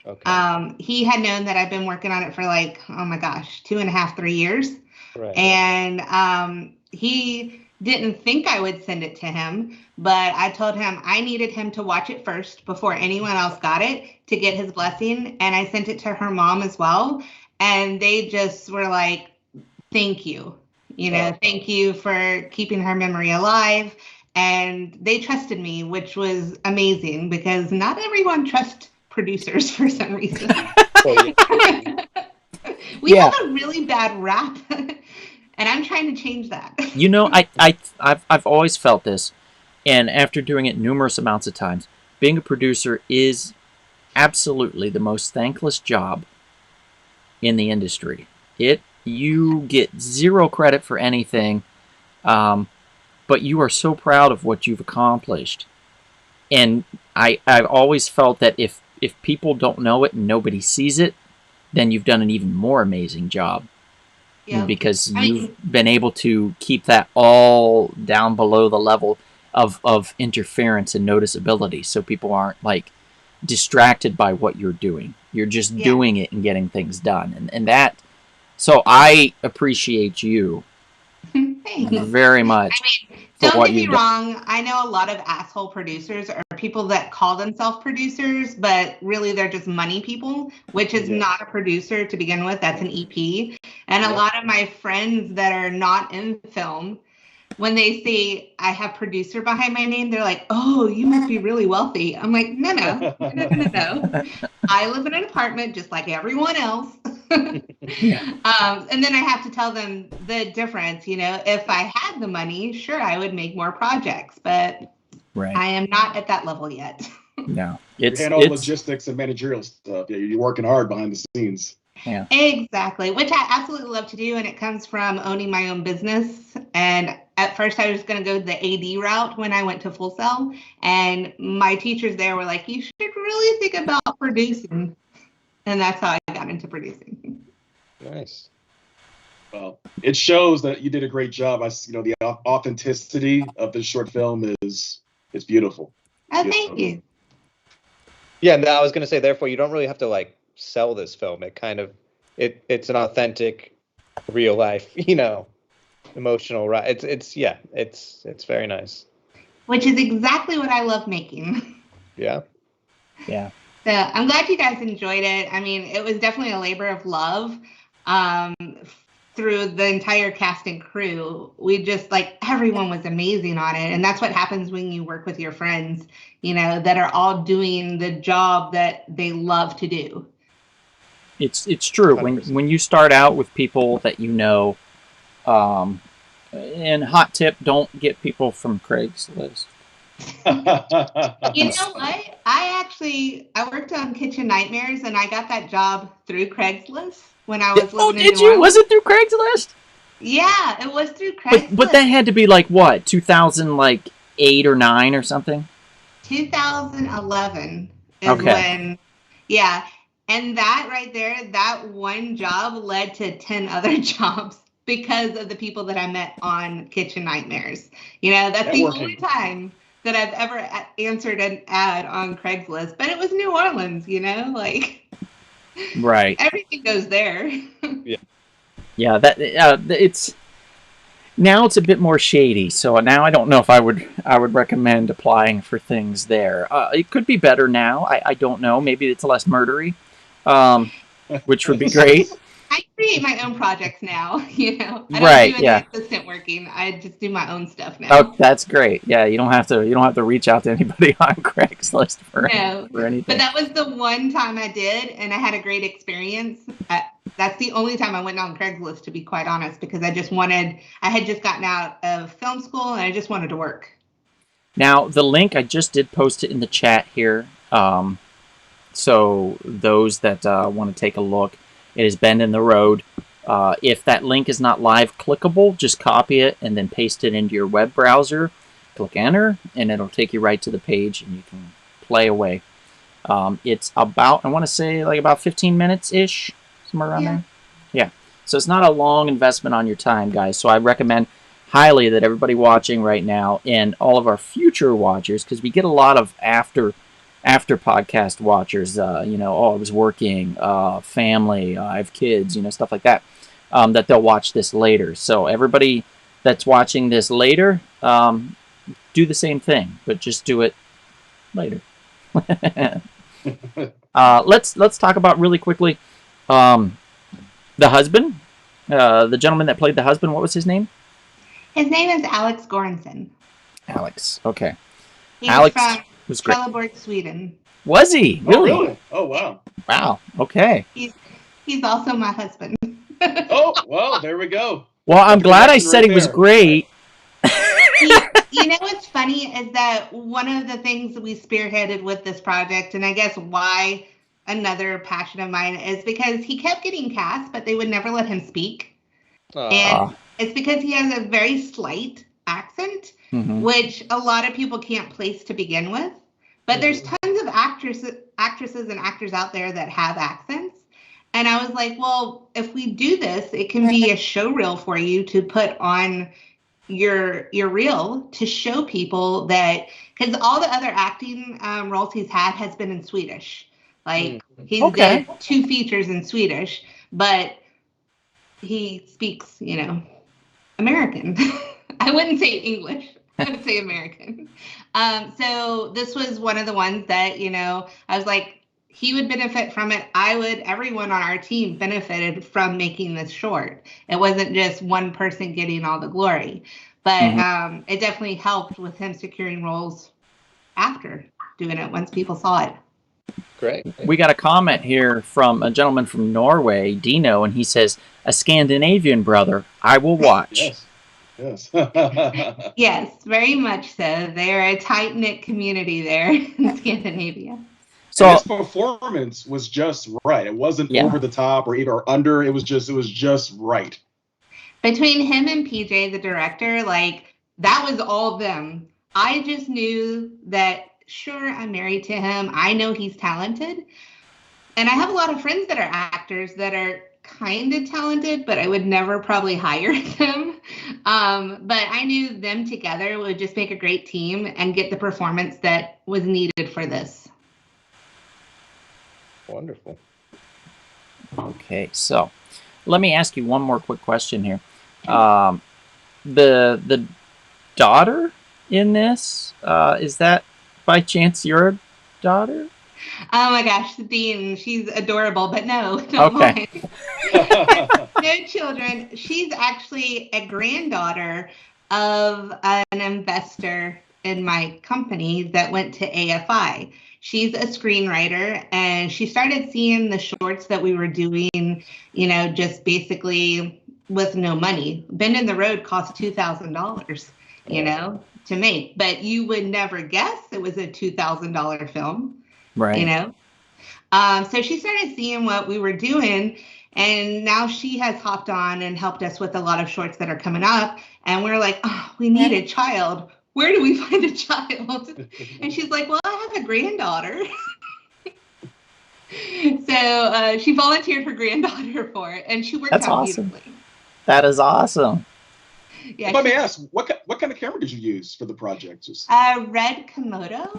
[SPEAKER 5] Okay. He had known that I've been working on it for 2.5, 3 years. Right. And he didn't think I would send it to him, but I told him I needed him to watch it first before anyone else got it to get his blessing. And I sent it to her mom as well. And they just were like, thank you. Thank you for keeping her memory alive. And they trusted me, which was amazing because not everyone trusts producers for some reason. We have a really bad rap, and I'm trying to change that.
[SPEAKER 1] I've always felt this, and after doing it numerous amounts of times, being a producer is absolutely the most thankless job in the industry. You get zero credit for anything, but you are so proud of what you've accomplished. And I've always felt that if people don't know it and nobody sees it, then you've done an even more amazing job.
[SPEAKER 5] Yeah.
[SPEAKER 1] because you've been able to keep that all down below the level of interference and noticeability, so people aren't like distracted by what you're doing. You're just doing it and getting things done, and that. So I appreciate you very much.
[SPEAKER 5] I mean, don't get me wrong. I know a lot of asshole producers are people that call themselves producers, but really they're just money people, which is not a producer to begin with. That's an EP. And a lot of my friends that are not in film, when they say I have producer behind my name, they're like, oh, you must be really wealthy. I'm like, no. I live in an apartment just like everyone else. And then I have to tell them the difference. You know, if I had the money, sure, I would make more projects, but I am not at that level yet.
[SPEAKER 1] No,
[SPEAKER 2] it's logistics and managerial stuff. Yeah, you're working hard behind the scenes.
[SPEAKER 1] Yeah,
[SPEAKER 5] exactly, which I absolutely love to do, and it comes from owning my own business. And at first, I was going to go the AD route when I went to Full Sail, and my teachers there were like, "You should really think about producing," and that's how I got into producing.
[SPEAKER 3] Nice.
[SPEAKER 2] Well, it shows that you did a great job. The authenticity of this short film is beautiful.
[SPEAKER 5] Oh, thank you.
[SPEAKER 3] Yeah, and I was going to say, therefore, you don't really have to like sell this film. It kind of it's an authentic, real life, emotional. Right? It's very nice.
[SPEAKER 5] Which is exactly what I love making.
[SPEAKER 3] Yeah.
[SPEAKER 1] Yeah.
[SPEAKER 5] So I'm glad you guys enjoyed it. I mean, it was definitely a labor of love. Through the entire cast and crew, we just everyone was amazing on it. And that's what happens when you work with your friends, that are all doing the job that they love to do.
[SPEAKER 1] It's true. 100%. When you start out with people that and hot tip, don't get people from Craigslist.
[SPEAKER 5] You know what? I worked on Kitchen Nightmares, and I got that job through Craigslist when I was living in New Orleans.
[SPEAKER 1] Was it through Craigslist?
[SPEAKER 5] Yeah, it was through Craigslist.
[SPEAKER 1] But that had to be what, 2008 or 9 or something?
[SPEAKER 5] 2011 is when, and that right there, that one job led to 10 other jobs because of the people that I met on Kitchen Nightmares. That's the only time that I've ever answered an ad on Craigslist, but it was New Orleans,
[SPEAKER 1] right.
[SPEAKER 5] Everything goes there.
[SPEAKER 1] Yeah, that it's now it's a bit more shady. So now I don't know if I would recommend applying for things there. It could be better now. I don't know. Maybe it's less murdery, which would be great.
[SPEAKER 5] I create my own projects now, I don't do any assistant working. I just do my own stuff now.
[SPEAKER 1] Oh, that's great. Yeah, you don't have to reach out to anybody on Craigslist for anything.
[SPEAKER 5] But that was the one time I did, and I had a great experience. That's the only time I went on Craigslist, to be quite honest, because I had just gotten out of film school, and I just wanted to work.
[SPEAKER 1] Now, the link, I just did post it in the chat here. So those that want to take a look, it is Bend in the Road. If that link is not live clickable, just copy it and then paste it into your web browser. Click enter, and it'll take you right to the page, and you can play away. It's about, I want to say, about 15 minutes-ish, somewhere around there. Yeah. So it's not a long investment on your time, guys. So I recommend highly that everybody watching right now and all of our future watchers, because we get a lot of after podcast watchers, I was working, family, I have kids, stuff like that, that they'll watch this later. So everybody that's watching this later, do the same thing, but just do it later. Let's talk about really quickly, the husband, the gentleman that played the husband. What was his name?
[SPEAKER 5] His name is Alex Goranson.
[SPEAKER 1] Alex. Okay.
[SPEAKER 5] Alex was great. Trelleborg, Sweden.
[SPEAKER 1] Was he? Really?
[SPEAKER 2] Oh, really? Oh, wow.
[SPEAKER 1] Wow. Okay.
[SPEAKER 5] He's also my husband.
[SPEAKER 2] Oh, well, there we go.
[SPEAKER 1] Well, I'm glad I said he was great.
[SPEAKER 5] What's funny is that one of the things that we spearheaded with this project, and I guess why another passion of mine, is because he kept getting cast, but they would never let him speak. And it's because he has a very slight accent, which a lot of people can't place to begin with. But there's tons of actresses and actors out there that have accents. And I was like, well, if we do this, it can be a show reel for you to put on your reel to show people that, because all the other acting roles he's had has been in Swedish. Like he's did 2 features in Swedish, but he speaks, you know, American. I wouldn't say English. I would say American. So this was one of the ones that, you know, I was like, he would benefit from it. Everyone on our team benefited from making this short. It wasn't just one person getting all the glory, but it definitely helped with him securing roles after doing it once people saw it.
[SPEAKER 3] Great.
[SPEAKER 1] We got a comment here from a gentleman from Norway, Dino, and he says, "A Scandinavian brother, I will watch."
[SPEAKER 2] Yes.
[SPEAKER 5] Yes, very much so. They're a tight-knit community there in Scandinavia.
[SPEAKER 2] So his performance was just right. It wasn't over the top or even or under. It was just right.
[SPEAKER 5] Between him and PJ, the director, like that was all of them. I just knew that, sure, I'm married to him. I know he's talented. And I have a lot of friends that are actors that are kind of talented, but I would never probably hire them. But I knew them together would just make a great team and get the performance that was needed for this.
[SPEAKER 3] Wonderful.
[SPEAKER 1] Okay, so let me ask you one more quick question here. The daughter in this, is that by chance your daughter?
[SPEAKER 5] Oh my gosh, Dean, she's adorable, but no, don't mind. No children. She's actually a granddaughter of an investor in my company that went to AFI. She's a screenwriter, and she started seeing the shorts that we were doing, you know, just basically with no money. Bend in the Road cost $2,000, you know, to make, but you would never guess it was a $2,000 film, right? You know, so she started seeing what we were doing, and now she has hopped on and helped us with a lot of shorts that are coming up, and we're like, oh, we need a child. Where do we find a child? And she's like, well, I have a granddaughter. So she volunteered her granddaughter for it, and she worked out beautifully.
[SPEAKER 1] That is awesome.
[SPEAKER 2] Yeah. Let me ask, what kind of camera did you use for the project? Just
[SPEAKER 5] Red Komodo.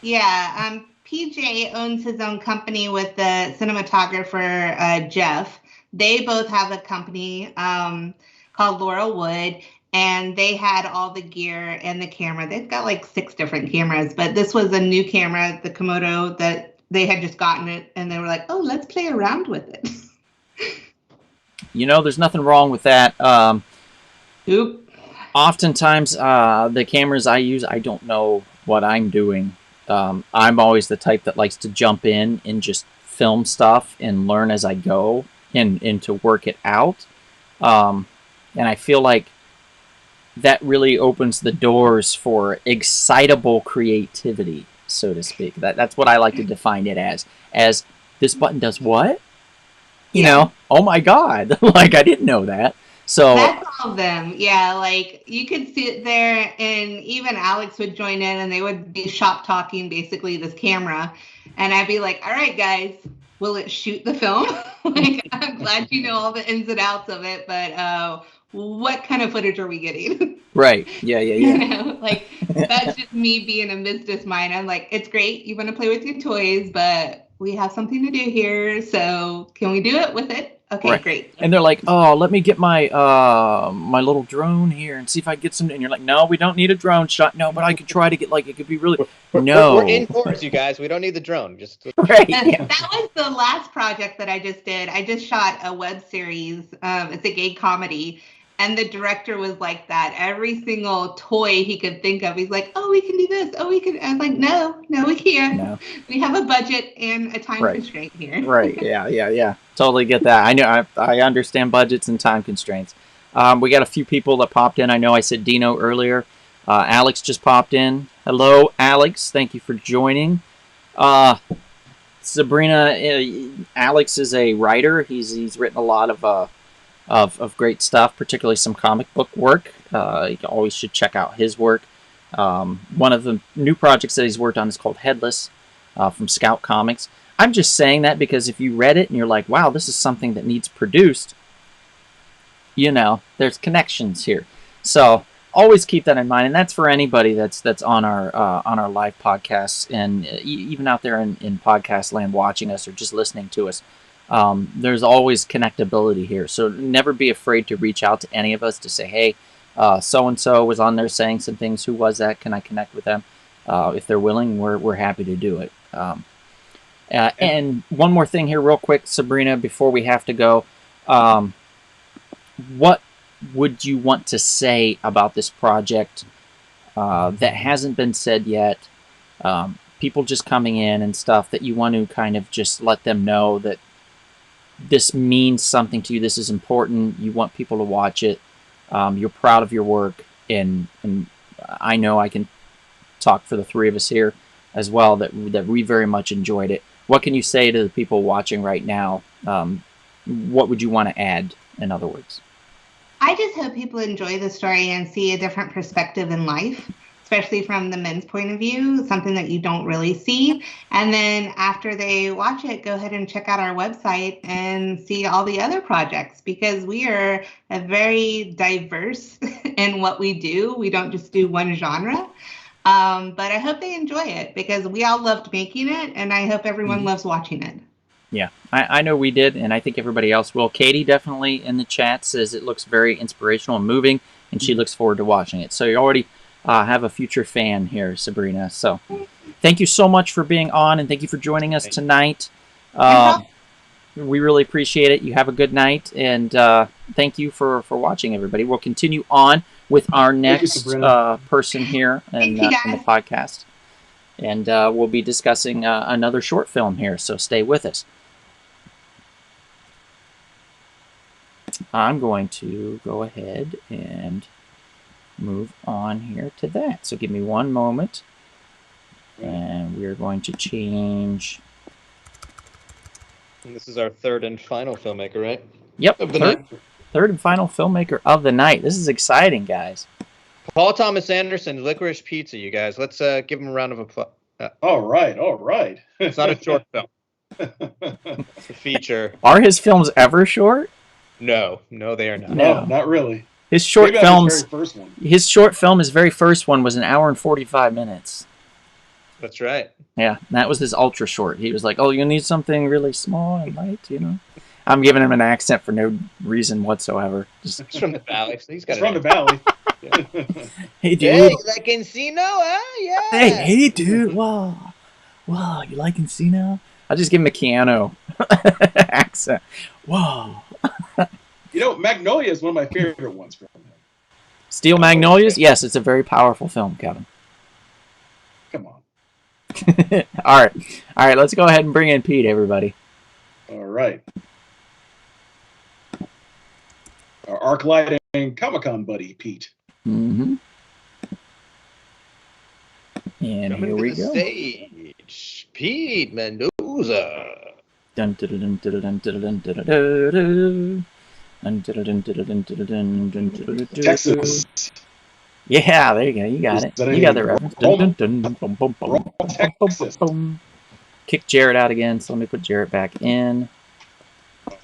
[SPEAKER 5] Yeah, PJ owns his own company with the cinematographer Jeff. They both have a company called Laurel Wood. And they had all the gear and the camera. They've got like 6 different cameras, but this was a new camera, the Komodo, that they had just gotten it, and they were like, oh, let's play around with it.
[SPEAKER 1] You know, there's nothing wrong with that. Oftentimes, the cameras I use, I don't know what I'm doing. I'm always the type that likes to jump in and just film stuff and learn as I go and to work it out. And I feel like that really opens the doors for excitable creativity, so to speak. That's what I like to define it as this button does what? You know, oh my God, like I didn't know that. So
[SPEAKER 5] that's all of them. Yeah, like you could sit there and even Alex would join in and they would be shop talking basically this camera. And I'd be like, all right, guys, will it shoot the film? Like, I'm glad you know all the ins and outs of it, but what kind of footage are we getting?
[SPEAKER 1] Right. Yeah.
[SPEAKER 5] You know, like that's just me being a business mind. I'm like, it's great. You want to play with your toys, but we have something to do here. So can we do it with it? Okay, right. Great.
[SPEAKER 1] And they're like, oh, let me get my my little drone here and see if I get some. And you're like, no, we don't need a drone shot. No, but I could try to get it could be really. No.
[SPEAKER 3] We're indoors, you guys. We don't need the drone. Just
[SPEAKER 1] right.
[SPEAKER 5] That was the last project that I just did. I just shot a web series. It's a gay comedy. And the director was like that. Every single toy he could think of, he's like, oh, we can do this. Oh, we can. I was like, no, we can't. No. We have a budget and a time constraint here.
[SPEAKER 1] Right. Yeah. Totally get that. I know. I understand budgets and time constraints. We got a few people that popped in. I know I said Dino earlier. Alex just popped in. Hello, Alex. Thank you for joining. Sabrina, Alex is a writer. He's written a lot of great stuff, particularly some comic book work. You always should check out his work. One of the new projects that he's worked on is called Headless from Scout Comics. I'm just saying that because if you read it and you're like, wow, this is something that needs produced, you know, there's connections here. So always keep that in mind, and that's for anybody that's on our live podcasts, and even out there in podcast land watching us or just listening to us. There's always connectability here, so never be afraid to reach out to any of us to say, hey, so and so was on there saying some things. Who was that? Can I connect with them? If they're willing, we're happy to do it. And one more thing here, real quick, Sabrina, before we have to go. What would you want to say about this project that hasn't been said yet? People just coming in and stuff that you want to kind of just let them know that this means something to you. This is important. You want people to watch it. You're proud of your work, and I know I can talk for the three of us here as well that we very much enjoyed it. What can you say to the people watching right now? What would you want to add, in other words?
[SPEAKER 5] I just hope people enjoy the story and see a different perspective in life, especially from the men's point of view, something that you don't really see. And then after they watch it, go ahead and check out our website and see all the other projects, because we are a very diverse in what we do. We don't just do one genre. But I hope they enjoy it, because we all loved making it, and I hope everyone loves watching it.
[SPEAKER 1] Yeah, I know we did, and I think everybody else will. Katie definitely in the chat says it looks very inspirational and moving, and she looks forward to watching it. So you already have a future fan here, Sabrina. So thank you so much for being on, and thank you for joining us tonight. We really appreciate it. You have a good night, and thank you for watching, everybody. We'll continue on with our next person here in the podcast. And we'll be discussing another short film here, so stay with us. I'm going to go ahead and move on here to that. So give me one moment. And we're going to change.
[SPEAKER 3] And this is our third and final filmmaker, right?
[SPEAKER 1] Yep, third and final filmmaker of the night. This is exciting, guys.
[SPEAKER 3] Paul Thomas Anderson, Licorice Pizza, you guys. Let's give him a round of applause.
[SPEAKER 2] All right.
[SPEAKER 3] It's not a short film. It's a feature.
[SPEAKER 1] Are his films ever short?
[SPEAKER 3] No, they are not.
[SPEAKER 2] No, not really.
[SPEAKER 1] His short films.
[SPEAKER 2] His very first one.
[SPEAKER 1] His short film, his very first one, was 1 hour and 45 minutes.
[SPEAKER 3] That's right.
[SPEAKER 1] Yeah, that was his ultra short. He was like, "Oh, you need something really small and light," you know. I'm giving him an accent for no reason whatsoever.
[SPEAKER 3] He's from the valley. So he's got
[SPEAKER 2] from the valley.
[SPEAKER 1] Hey, dude.
[SPEAKER 3] Hey, you like Encino, huh? Yeah.
[SPEAKER 1] Hey, dude. Wow, you like Encino? I'll just give him a Keanu accent. Whoa.
[SPEAKER 2] You know, Magnolia is one of my favorite ones from him.
[SPEAKER 1] Steel Magnolias? Yes, it's a very powerful film, Kevin.
[SPEAKER 2] Come on.
[SPEAKER 1] All right. Let's go ahead and bring in Pete, everybody.
[SPEAKER 2] All right. Our ArcLight and Comic-Con buddy, Pete.
[SPEAKER 1] Mm-hmm. And
[SPEAKER 3] Coming
[SPEAKER 1] here we
[SPEAKER 3] to the
[SPEAKER 1] go.
[SPEAKER 3] Stage, Pete Mendoza.
[SPEAKER 1] Dun, dun, dun, dun, dun, dun, dun, dun, dun, dun.
[SPEAKER 2] Texas.
[SPEAKER 1] Yeah, there you go. You got it. You got the reference. Dun, dun, dun, dun, boom, boom, boom,
[SPEAKER 2] Texas.
[SPEAKER 1] boom. Kick Jarrett out again, so let me put Jarrett back in.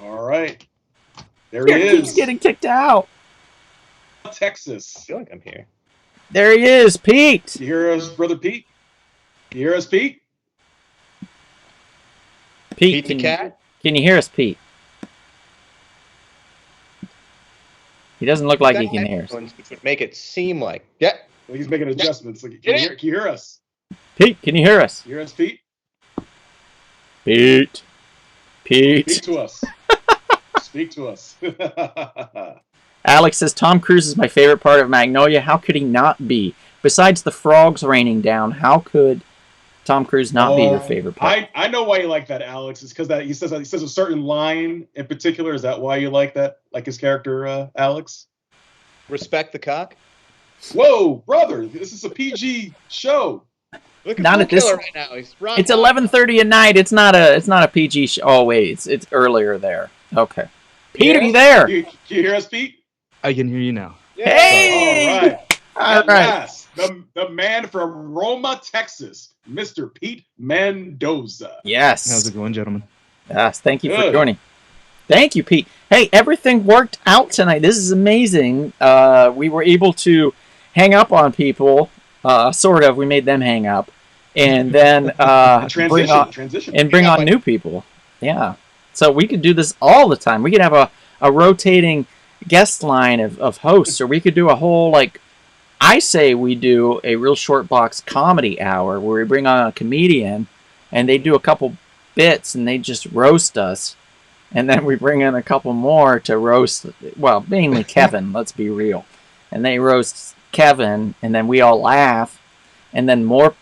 [SPEAKER 2] All right. There
[SPEAKER 1] Jarrett
[SPEAKER 2] he is.
[SPEAKER 1] keeps getting kicked out.
[SPEAKER 2] Texas.
[SPEAKER 3] I feel like I'm here.
[SPEAKER 1] There he is, Pete.
[SPEAKER 2] You hear us, brother Pete? You hear us, Pete?
[SPEAKER 1] Pete,
[SPEAKER 3] the cat?
[SPEAKER 1] Can you hear us, Pete? He doesn't look like he can hear us.
[SPEAKER 3] Which would make it seem like, yeah.
[SPEAKER 2] Well, he's making adjustments. Can you hear us?
[SPEAKER 1] Pete, can you hear us?
[SPEAKER 2] You hear us, Pete?
[SPEAKER 1] Pete.
[SPEAKER 2] Speak to us. Speak to us.
[SPEAKER 1] Alex says, Tom Cruise is my favorite part of Magnolia. How could he not be? Besides the frogs raining down, how could Tom Cruise not be your favorite part?
[SPEAKER 2] I know why you like that, Alex. It's because he says a certain line in particular. Is that why you like that? Like his character, Alex?
[SPEAKER 3] Respect the cock?
[SPEAKER 2] Whoa, brother. This is a PG show.
[SPEAKER 3] Look at
[SPEAKER 1] Not at this.
[SPEAKER 3] right now. He's
[SPEAKER 1] It's 11:30 at night. It's not a PG show. Oh wait, it's earlier there. Okay. Pete, are you there?
[SPEAKER 2] Can you hear us, Pete?
[SPEAKER 6] I can hear you now.
[SPEAKER 1] Hey!
[SPEAKER 2] All right.
[SPEAKER 1] All
[SPEAKER 2] At
[SPEAKER 1] right.
[SPEAKER 2] last, the man from Roma, Texas, Mr. Pete Mendoza.
[SPEAKER 1] Yes.
[SPEAKER 6] How's it going, gentlemen?
[SPEAKER 1] Yes. Thank you for
[SPEAKER 2] Good.
[SPEAKER 1] joining. Thank you, Pete. Hey, everything worked out tonight. This is amazing. We were able to hang up on people, sort of. We made them hang up, and then bring on new people. Yeah. So we could do this all the time. We could have a rotating guest line of hosts, or we could do a whole, like, I say we do a real short box comedy hour where we bring on a comedian and they do a couple bits and they just roast us. And then we bring in a couple more to roast, well, mainly Kevin, let's be real. And they roast Kevin, and then we all laugh. And then more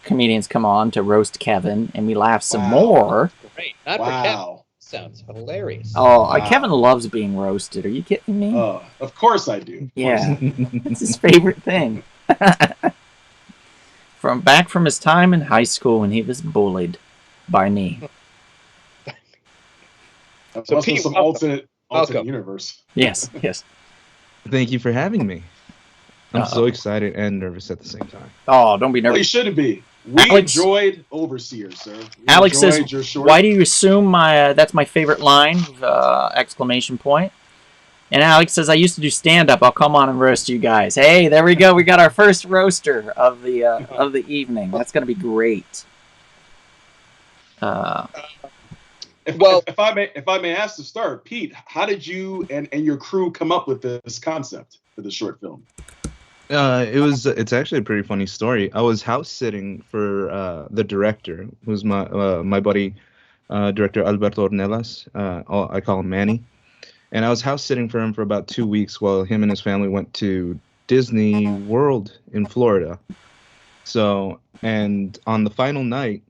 [SPEAKER 1] comedians come on to roast Kevin, and we laugh some more.
[SPEAKER 3] Great. Not for Kevin. Sounds hilarious.
[SPEAKER 1] Oh, Kevin loves being roasted. Are you kidding me?
[SPEAKER 2] Oh, of course I do.
[SPEAKER 1] Yeah, it's his favorite thing. From his time in high school when he was bullied by me.
[SPEAKER 2] So must be some alternate universe.
[SPEAKER 1] Yes.
[SPEAKER 6] Thank you for having me. I'm so excited and nervous at the same time.
[SPEAKER 1] Oh, don't be nervous.
[SPEAKER 2] Well, you shouldn't be. We enjoyed Overseer, sir.
[SPEAKER 1] Alex says, "Why do you assume that's my favorite line?" Exclamation point. And Alex says, "I used to do stand-up. I'll come on and roast you guys." Hey, there we go. We got our first roaster of the evening. That's going to be great.
[SPEAKER 2] If I may ask to start, Pete, how did you and your crew come up with this concept for the short film?
[SPEAKER 6] It's actually a pretty funny story. I was house sitting for the director, who's my buddy, director Alberto Ornelas. I call him Manny. And I was house sitting for him for about 2 weeks while him and his family went to Disney World in Florida. So, and on the final night,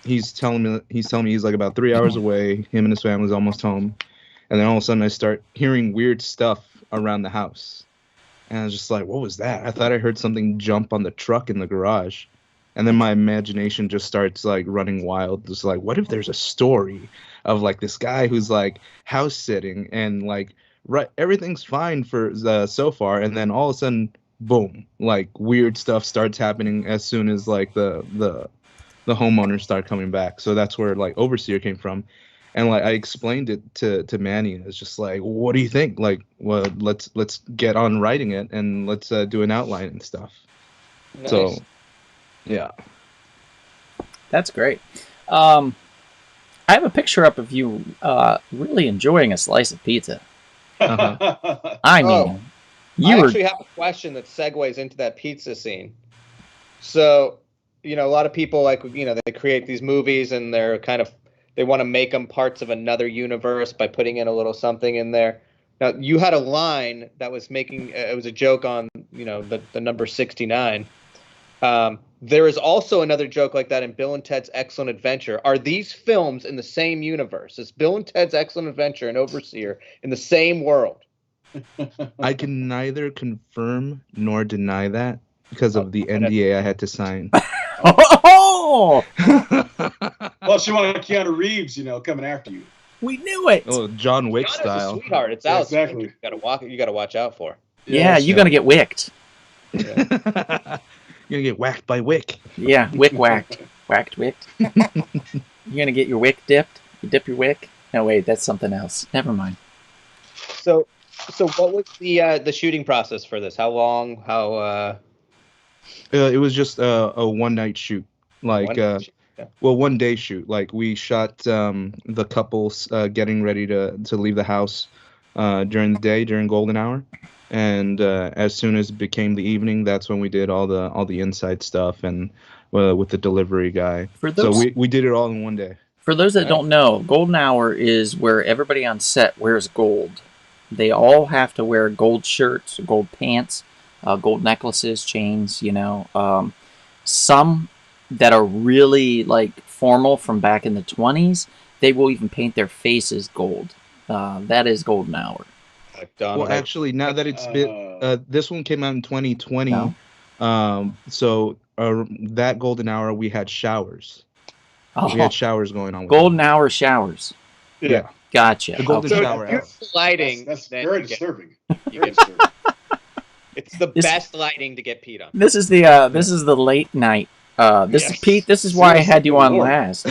[SPEAKER 6] he's telling me he's like about 3 hours away. Him and his family's almost home. And then all of a sudden I start hearing weird stuff around the house. And I was just like, what was that? I thought I heard something jump on the truck in the garage. And then my imagination just starts like running wild. Just like, what if there's a story of like this guy who's like house sitting and like everything's fine for so far, and then all of a sudden, boom, like weird stuff starts happening as soon as like the homeowners start coming back. So that's where like Overseer came from. And like I explained it to Manny, and it's just like, what do you think? Like, well, let's get on writing it and let's do an outline and stuff. Nice. So, yeah,
[SPEAKER 1] that's great. I have a picture up of you really enjoying a slice of pizza.
[SPEAKER 6] Uh-huh.
[SPEAKER 1] I mean,
[SPEAKER 3] I actually have a question that segues into that pizza scene. So, a lot of people they create these movies and they're kind of. They want to make them parts of another universe by putting in a little something in there. Now, you had a line that was it was a joke on, the number 69. There is also another joke like that in Bill and Ted's Excellent Adventure. Are these films in the same universe? Is Bill and Ted's Excellent Adventure and Overseer in the same world?
[SPEAKER 6] I can neither confirm nor deny that because of the NDA I had to sign.
[SPEAKER 1] Oh!
[SPEAKER 2] Plus, you want Keanu Reeves, coming after you.
[SPEAKER 1] We knew it.
[SPEAKER 6] Oh, John Wick style.
[SPEAKER 3] Sweetheart, it's Alex.
[SPEAKER 2] Exactly.
[SPEAKER 3] You gotta watch out for.
[SPEAKER 1] Yeah, you're gonna get wicked.
[SPEAKER 6] Yeah. You're gonna get whacked by Wick.
[SPEAKER 1] Yeah, whacked, wicked. You're gonna get your wick dipped. You dip your wick. No, wait, that's something else. Never mind.
[SPEAKER 3] So what was the shooting process for this? How long?
[SPEAKER 6] It was just a one night shoot, like one day shoot. Like we shot the couples getting ready to leave the house during the day during golden hour, and as soon as it became the evening, that's when we did all the inside stuff and with the delivery guy. So we did it all in one day.
[SPEAKER 1] For those that don't know, golden hour is where everybody on set wears gold. They all have to wear gold shirts, gold pants. Gold necklaces, chains, some that are really like formal from back in the 20s, they will even paint their faces gold. That is golden hour.
[SPEAKER 6] Well, actually, now that it's this one came out in 2020, no. So that golden hour we had showers. We had showers going on.
[SPEAKER 1] Golden hour showers.
[SPEAKER 6] Yeah.
[SPEAKER 1] Gotcha.
[SPEAKER 6] The golden shower hour.
[SPEAKER 3] Lighting.
[SPEAKER 2] That's very disturbing.
[SPEAKER 3] It's the best lighting to get Pete on.
[SPEAKER 1] This is the late night. This is Pete. This is why I had you on last.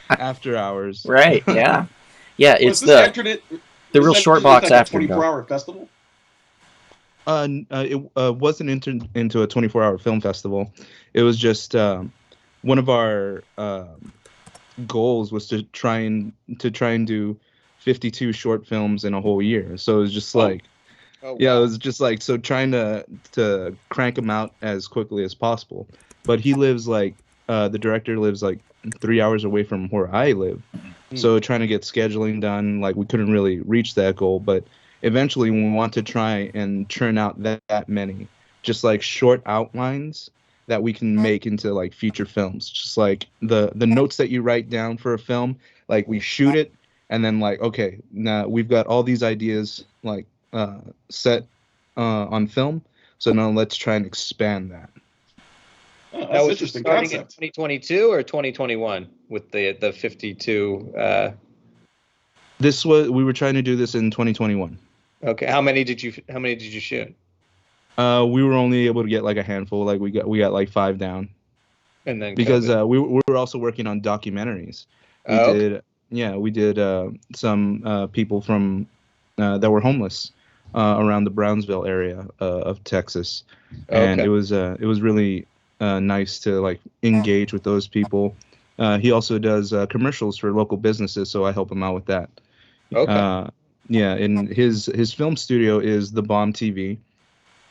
[SPEAKER 6] After hours.
[SPEAKER 1] Right? Yeah. Yeah. It's
[SPEAKER 2] the
[SPEAKER 1] real short box
[SPEAKER 2] like
[SPEAKER 1] after.
[SPEAKER 2] A 24-hour festival.
[SPEAKER 6] It wasn't into a 24-hour film festival. It was just one of our goals was to try and do 52 short films in a whole year. So it was just like, yeah, it was just like, so trying to crank them out as quickly as possible. But he lives like the director lives like 3 hours away from where I live. So trying to get scheduling done, like we couldn't really reach that goal, but eventually we want to try and churn out that many, just like short outlines that we can make into like feature films. Just like the notes that you write down for a film, like we shoot it and then like, okay, now we've got all these ideas like set on film. So now let's try and expand that.
[SPEAKER 2] Oh, that's
[SPEAKER 3] that was
[SPEAKER 2] interesting
[SPEAKER 3] starting
[SPEAKER 2] concept.
[SPEAKER 3] in 2022 or 2021 with the 52.
[SPEAKER 6] We were trying to do this in 2021.
[SPEAKER 3] Okay, how many did you shoot?
[SPEAKER 6] We were only able to get like a handful. Like we got like 5 down.
[SPEAKER 3] And then
[SPEAKER 6] because we were also working on documentaries. We did some people from that were homeless around the Brownsville area of Texas, and it was really nice to like engage with those people. He also does commercials for local businesses, so I help him out with that.
[SPEAKER 3] Okay.
[SPEAKER 6] And his film studio is The Bomb TV,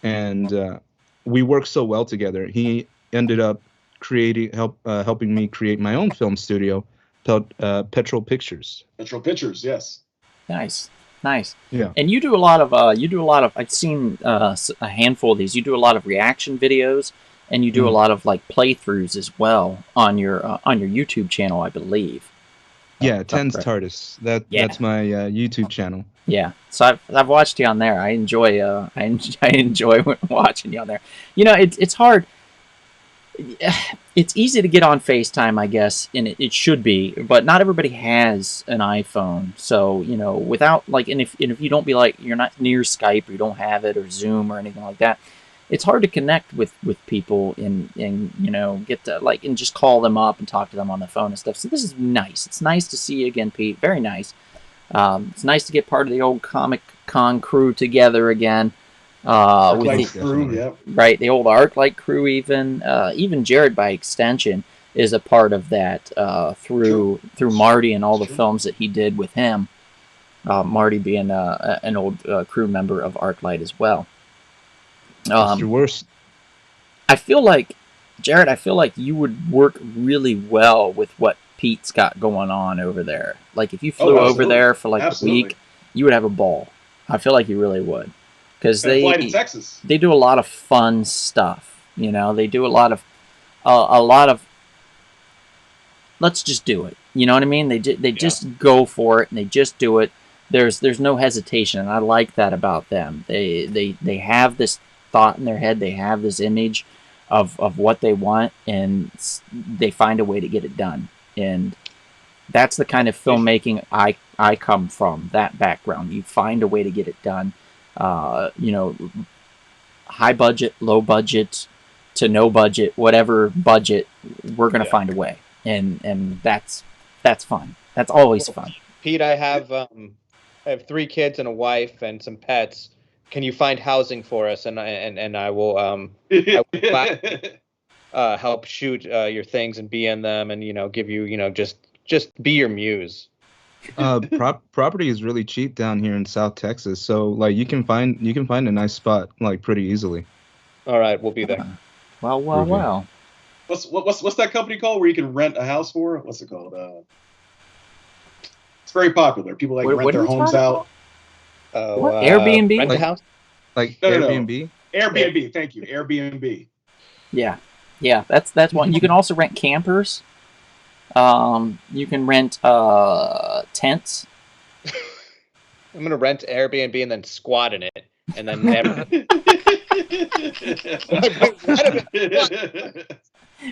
[SPEAKER 6] and we work so well together. He ended up helping me create my own film studio called Petrol Pictures.
[SPEAKER 2] Petrol Pictures, yes.
[SPEAKER 1] Nice.
[SPEAKER 6] Yeah.
[SPEAKER 1] And you do a lot of I've seen a handful of these. You do a lot of reaction videos, and you do a lot of like playthroughs as well on your YouTube channel, I believe.
[SPEAKER 6] Yeah, Tens TARDIS. That's my YouTube channel.
[SPEAKER 1] Yeah, so I've watched you on there. I enjoy watching you on there. You know, it's hard. It's easy to get on FaceTime, I guess, and it should be, but not everybody has an iPhone. So, you know, without like, and if you don't be like, you're not near Skype or you don't have it or Zoom or anything like that, it's hard to connect with people and you know, get to like, and just call them up and talk to them on the phone and stuff. So this is nice. It's nice to see you again, Pete. Very nice. It's nice to get part of the old Comic Con crew together again.
[SPEAKER 2] Crew, yeah.
[SPEAKER 1] Right, the old ArcLight crew, even Jared by extension is a part of that through Marty and all the films that he did with him. Marty being an old crew member of ArcLight as well.
[SPEAKER 6] Mr. Worst.
[SPEAKER 1] I feel like, Jared, you would work really well with what Pete's got going on over there. Like if you flew over there for like a week, you would have a ball. I feel like you really would. Because they do a lot of fun stuff, you know. They do a lot of let's just do it. You know what I mean? They just go for it and they just do it. There's no hesitation, and I like that about them. They have this thought in their head. They have this image of what they want, and they find a way to get it done. And that's the kind of filmmaking I come from. That background, you find a way to get it done. You know, high budget, low budget, to no budget, whatever budget, we're gonna find a way, and that's fun. That's always fun.
[SPEAKER 3] Pete, I have 3 kids and a wife and some pets. Can you find housing for us? And I will help shoot your things and be in them, and you know, give you, you know, just be your muse.
[SPEAKER 6] Property is really cheap down here in South Texas, so like you can find a nice spot like pretty easily.
[SPEAKER 3] All right, we'll be there.
[SPEAKER 1] Well.
[SPEAKER 2] What's that company called where you can rent a house for? What's it called? It's very popular. People like rent their homes out.
[SPEAKER 1] Airbnb?
[SPEAKER 3] Rent a house?
[SPEAKER 6] Like
[SPEAKER 2] No.
[SPEAKER 6] Airbnb?
[SPEAKER 2] Airbnb, thank you. Airbnb.
[SPEAKER 1] Yeah, that's one. You can also rent campers. You can rent tents.
[SPEAKER 3] I'm gonna rent Airbnb and then squat in it, and then never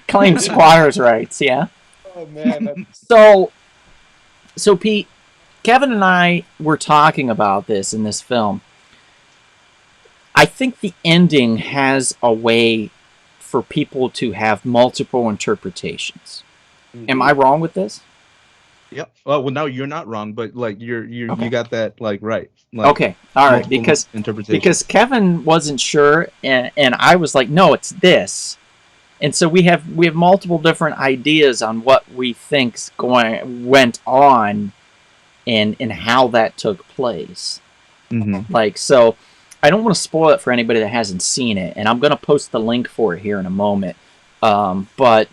[SPEAKER 1] claim squatters' rights. Yeah.
[SPEAKER 3] Oh man.
[SPEAKER 1] So Pete, Kevin and I were talking about this in this film. I think the ending has a way for people to have multiple interpretations. Am I wrong with this?
[SPEAKER 6] Yep. Well, no, you're not wrong, but like you got that like right. Like,
[SPEAKER 1] okay, all right,
[SPEAKER 6] because
[SPEAKER 1] Kevin wasn't sure, and I was like, no, it's this, and so we have multiple different ideas on what we think's went on, and how that took place.
[SPEAKER 6] Mm-hmm.
[SPEAKER 1] Like, so I don't want to spoil it for anybody that hasn't seen it, and I'm going to post the link for it here in a moment. But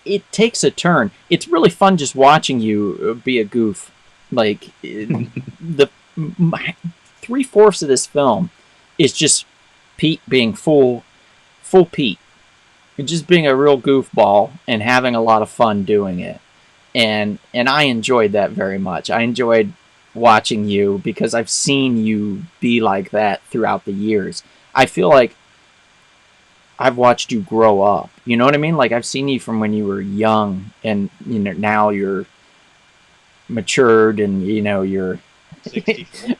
[SPEAKER 1] it takes a turn. It's really fun just watching you be a goof. Like, the 3/4 of this film is just Pete being full Pete. Just being a real goofball and having a lot of fun doing it. And I enjoyed that very much. I enjoyed watching you because I've seen you be like that throughout the years. I feel like I've watched you grow up. You know what I mean? Like, I've seen you from when you were young, and you know, now you're matured, and you know, you're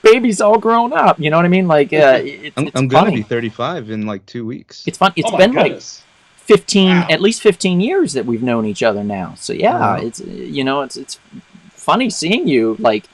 [SPEAKER 1] baby's all grown up. You know what I mean? Like,
[SPEAKER 6] I'm gonna be 35 in like 2 weeks.
[SPEAKER 1] It's fun. It's been like 15, at least 15 years that we've known each other now. So yeah, it's, you know, it's funny seeing you like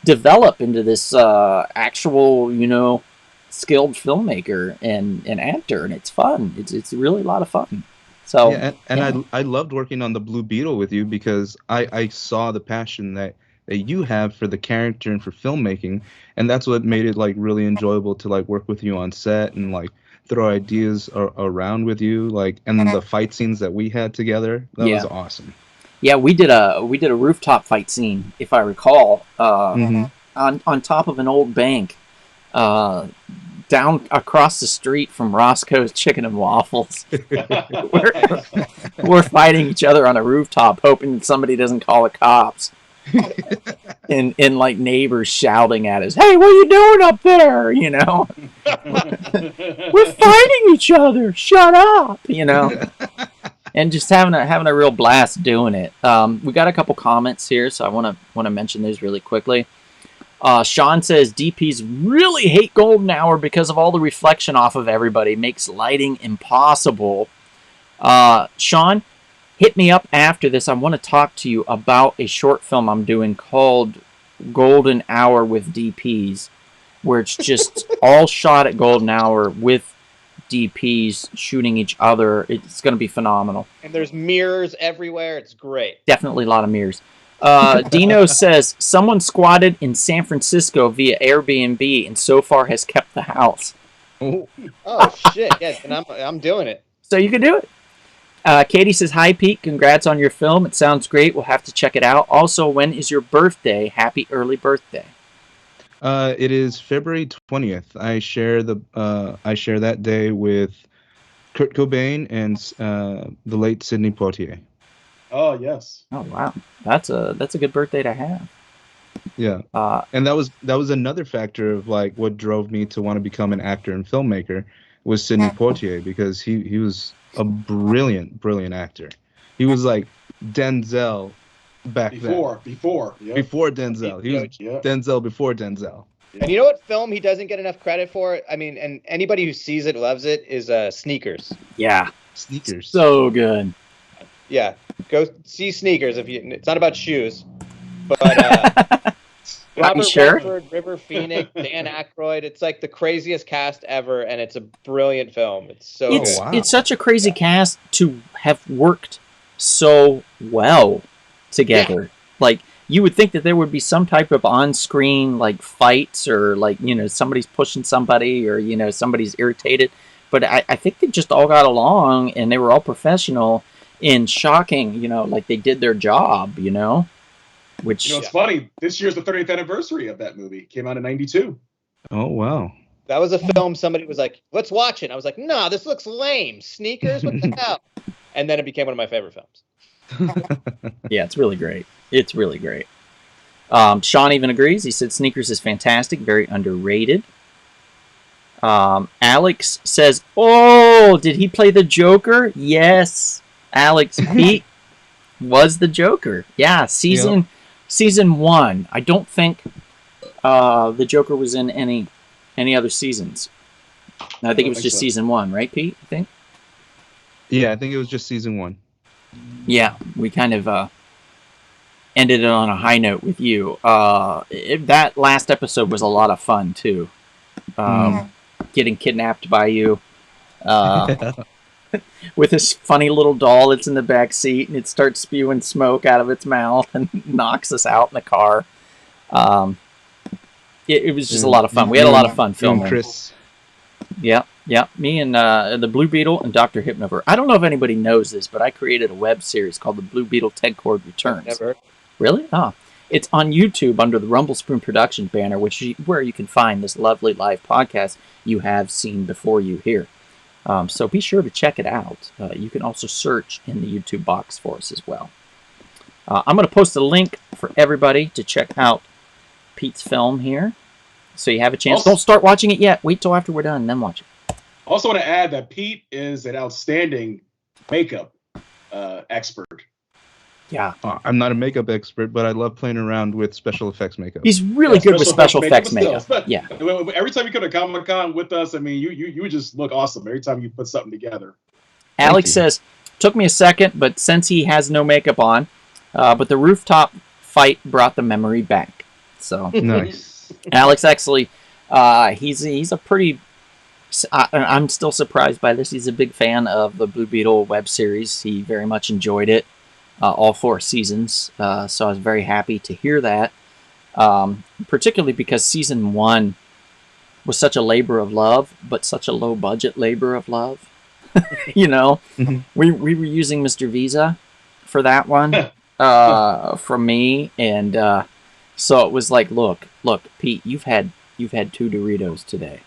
[SPEAKER 1] develop into this actual, you know, skilled filmmaker and actor, and it's fun. It's really a lot of fun. So
[SPEAKER 6] yeah, and I loved working on the Blue Beetle with you because I saw the passion that you have for the character and for filmmaking, and that's what made it like really enjoyable to like work with you on set and like throw ideas around with you, like, and then the fight scenes that we had together, that was awesome.
[SPEAKER 1] Yeah, we did a rooftop fight scene, if I recall, on top of an old bank, down across the street from Roscoe's Chicken and Waffles. we're fighting each other on a rooftop, hoping that somebody doesn't call the cops. and like neighbors shouting at us, "Hey, what are you doing up there?" You know, we're fighting each other. Shut up, you know. And just having a real blast doing it. We got a couple comments here, so I want to mention these really quickly. Sean says DPs really hate golden hour because of all the reflection off of everybody. Makes lighting impossible. Sean, hit me up after this. I want to talk to you about a short film I'm doing called Golden Hour with DPs, where it's just all shot at golden hour with DPs shooting each other. It's going to be phenomenal.
[SPEAKER 3] And there's mirrors everywhere. It's great.
[SPEAKER 1] Definitely a lot of mirrors. Dino says someone squatted in San Francisco via Airbnb and so far has kept the house.
[SPEAKER 3] Oh shit! Yes, and I'm doing it.
[SPEAKER 1] So you can do it. Katie says, "Hi Pete, congrats on your film. It sounds great. We'll have to check it out. Also, when is your birthday? Happy early birthday."
[SPEAKER 6] It is February 20th. I share that day with Kurt Cobain and the late Sidney Poitier.
[SPEAKER 2] Oh yes.
[SPEAKER 1] Oh wow, that's a good birthday to have.
[SPEAKER 6] Yeah. And that was another factor of like what drove me to want to become an actor and filmmaker was Sidney Poitier, because he was a brilliant actor. He was like Denzel back then. Before Denzel. He was Denzel before Denzel.
[SPEAKER 3] And you know what film he doesn't get enough credit for? I mean, and anybody who sees it loves it, is Sneakers.
[SPEAKER 1] Yeah.
[SPEAKER 6] Sneakers.
[SPEAKER 1] So good.
[SPEAKER 3] Yeah. Go see Sneakers if you. It's not about shoes, but Robert Redford, River Phoenix, Dan Aykroyd. It's like the craziest cast ever, and it's a brilliant film.
[SPEAKER 1] It's such a crazy cast to have worked so well together. Yeah. Like, you would think that there would be some type of on-screen like fights, or like, you know, somebody's pushing somebody, or you know, somebody's irritated. But I think they just all got along, and they were all professional in shocking, you know, like they did their job, you know. Which,
[SPEAKER 2] you know, it's funny. This year's the 30th anniversary of that movie. It came out in '92.
[SPEAKER 6] Oh wow.
[SPEAKER 3] That was a film somebody was like, "Let's watch it." I was like, "Nah, this looks lame. Sneakers, what the hell?" And then it became one of my favorite films.
[SPEAKER 1] Yeah, it's really great. It's really great. Sean even agrees. He said Sneakers is fantastic, very underrated. Alex says, "Oh, did he play the Joker?" Yes, Alex Pete was the Joker. Yeah, season 1. I don't think the Joker was in any Any other seasons? I think it was just season 1, right, Pete? I think.
[SPEAKER 6] Yeah, I think it was just season 1.
[SPEAKER 1] Yeah, we kind of ended it on a high note with you. That last episode was a lot of fun too. Getting kidnapped by you. With this funny little doll that's in the back seat, and it starts spewing smoke out of its mouth and knocks us out in the car. It was just a lot of fun. We had a lot of fun filming.
[SPEAKER 6] Chris.
[SPEAKER 1] Yeah. Me and the Blue Beetle and Dr. Hypnover. I don't know if anybody knows this, but I created a web series called The Blue Beetle Ted Cord Returns.
[SPEAKER 3] Never.
[SPEAKER 1] Really? Oh. It's on YouTube under the Rumble Spoon Productions banner, where you can find this lovely live podcast you have seen before you here. So be sure to check it out. You can also search in the YouTube box for us as well. I'm going to post a link for everybody to check out Pete's film here, so you have a chance. Don't start watching it yet. Wait till after we're done, and then watch it.
[SPEAKER 2] Also want to add that Pete is an outstanding makeup expert.
[SPEAKER 1] Yeah.
[SPEAKER 6] I'm not a makeup expert, but I love playing around with special effects makeup.
[SPEAKER 1] He's really good with special effects makeup. Yeah.
[SPEAKER 2] Every time you come to Comic-Con with us, I mean, you just look awesome every time you put something together.
[SPEAKER 1] Alex says, took me a second, but since he has no makeup on, but the rooftop fight brought the memory back. So
[SPEAKER 6] nice.
[SPEAKER 1] Alex actually, he's a pretty. I'm still surprised by this. He's a big fan of the Blue Beetle web series. He very much enjoyed it. All 4 seasons, so I was very happy to hear that, particularly because season 1 was such a labor of love, but such a low-budget labor of love. You know, we were using Mr. Visa for that one from me, and so it was like, look, Pete, you've had 2 Doritos today.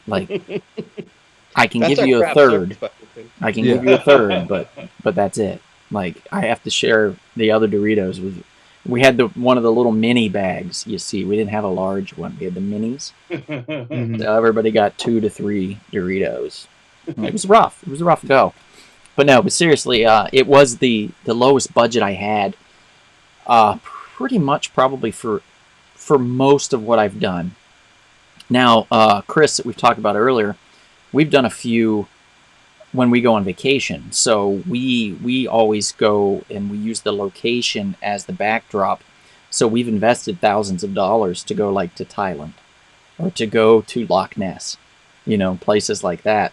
[SPEAKER 1] Like, I can give you a third. I can give you a third, but that's it. Like, I have to share the other Doritos with. We had one of the little mini bags. You see, we didn't have a large one. We had the minis. So everybody got 2 to 3 Doritos. It was rough. It was a rough go. But seriously, it was the lowest budget I had. Pretty much probably for most of what I've done. Now, Chris, that we've talked about earlier, we've done a few when we go on vacation. So we always go and we use the location as the backdrop. So we've invested thousands of dollars to go like to Thailand or to go to Loch Ness, places like that.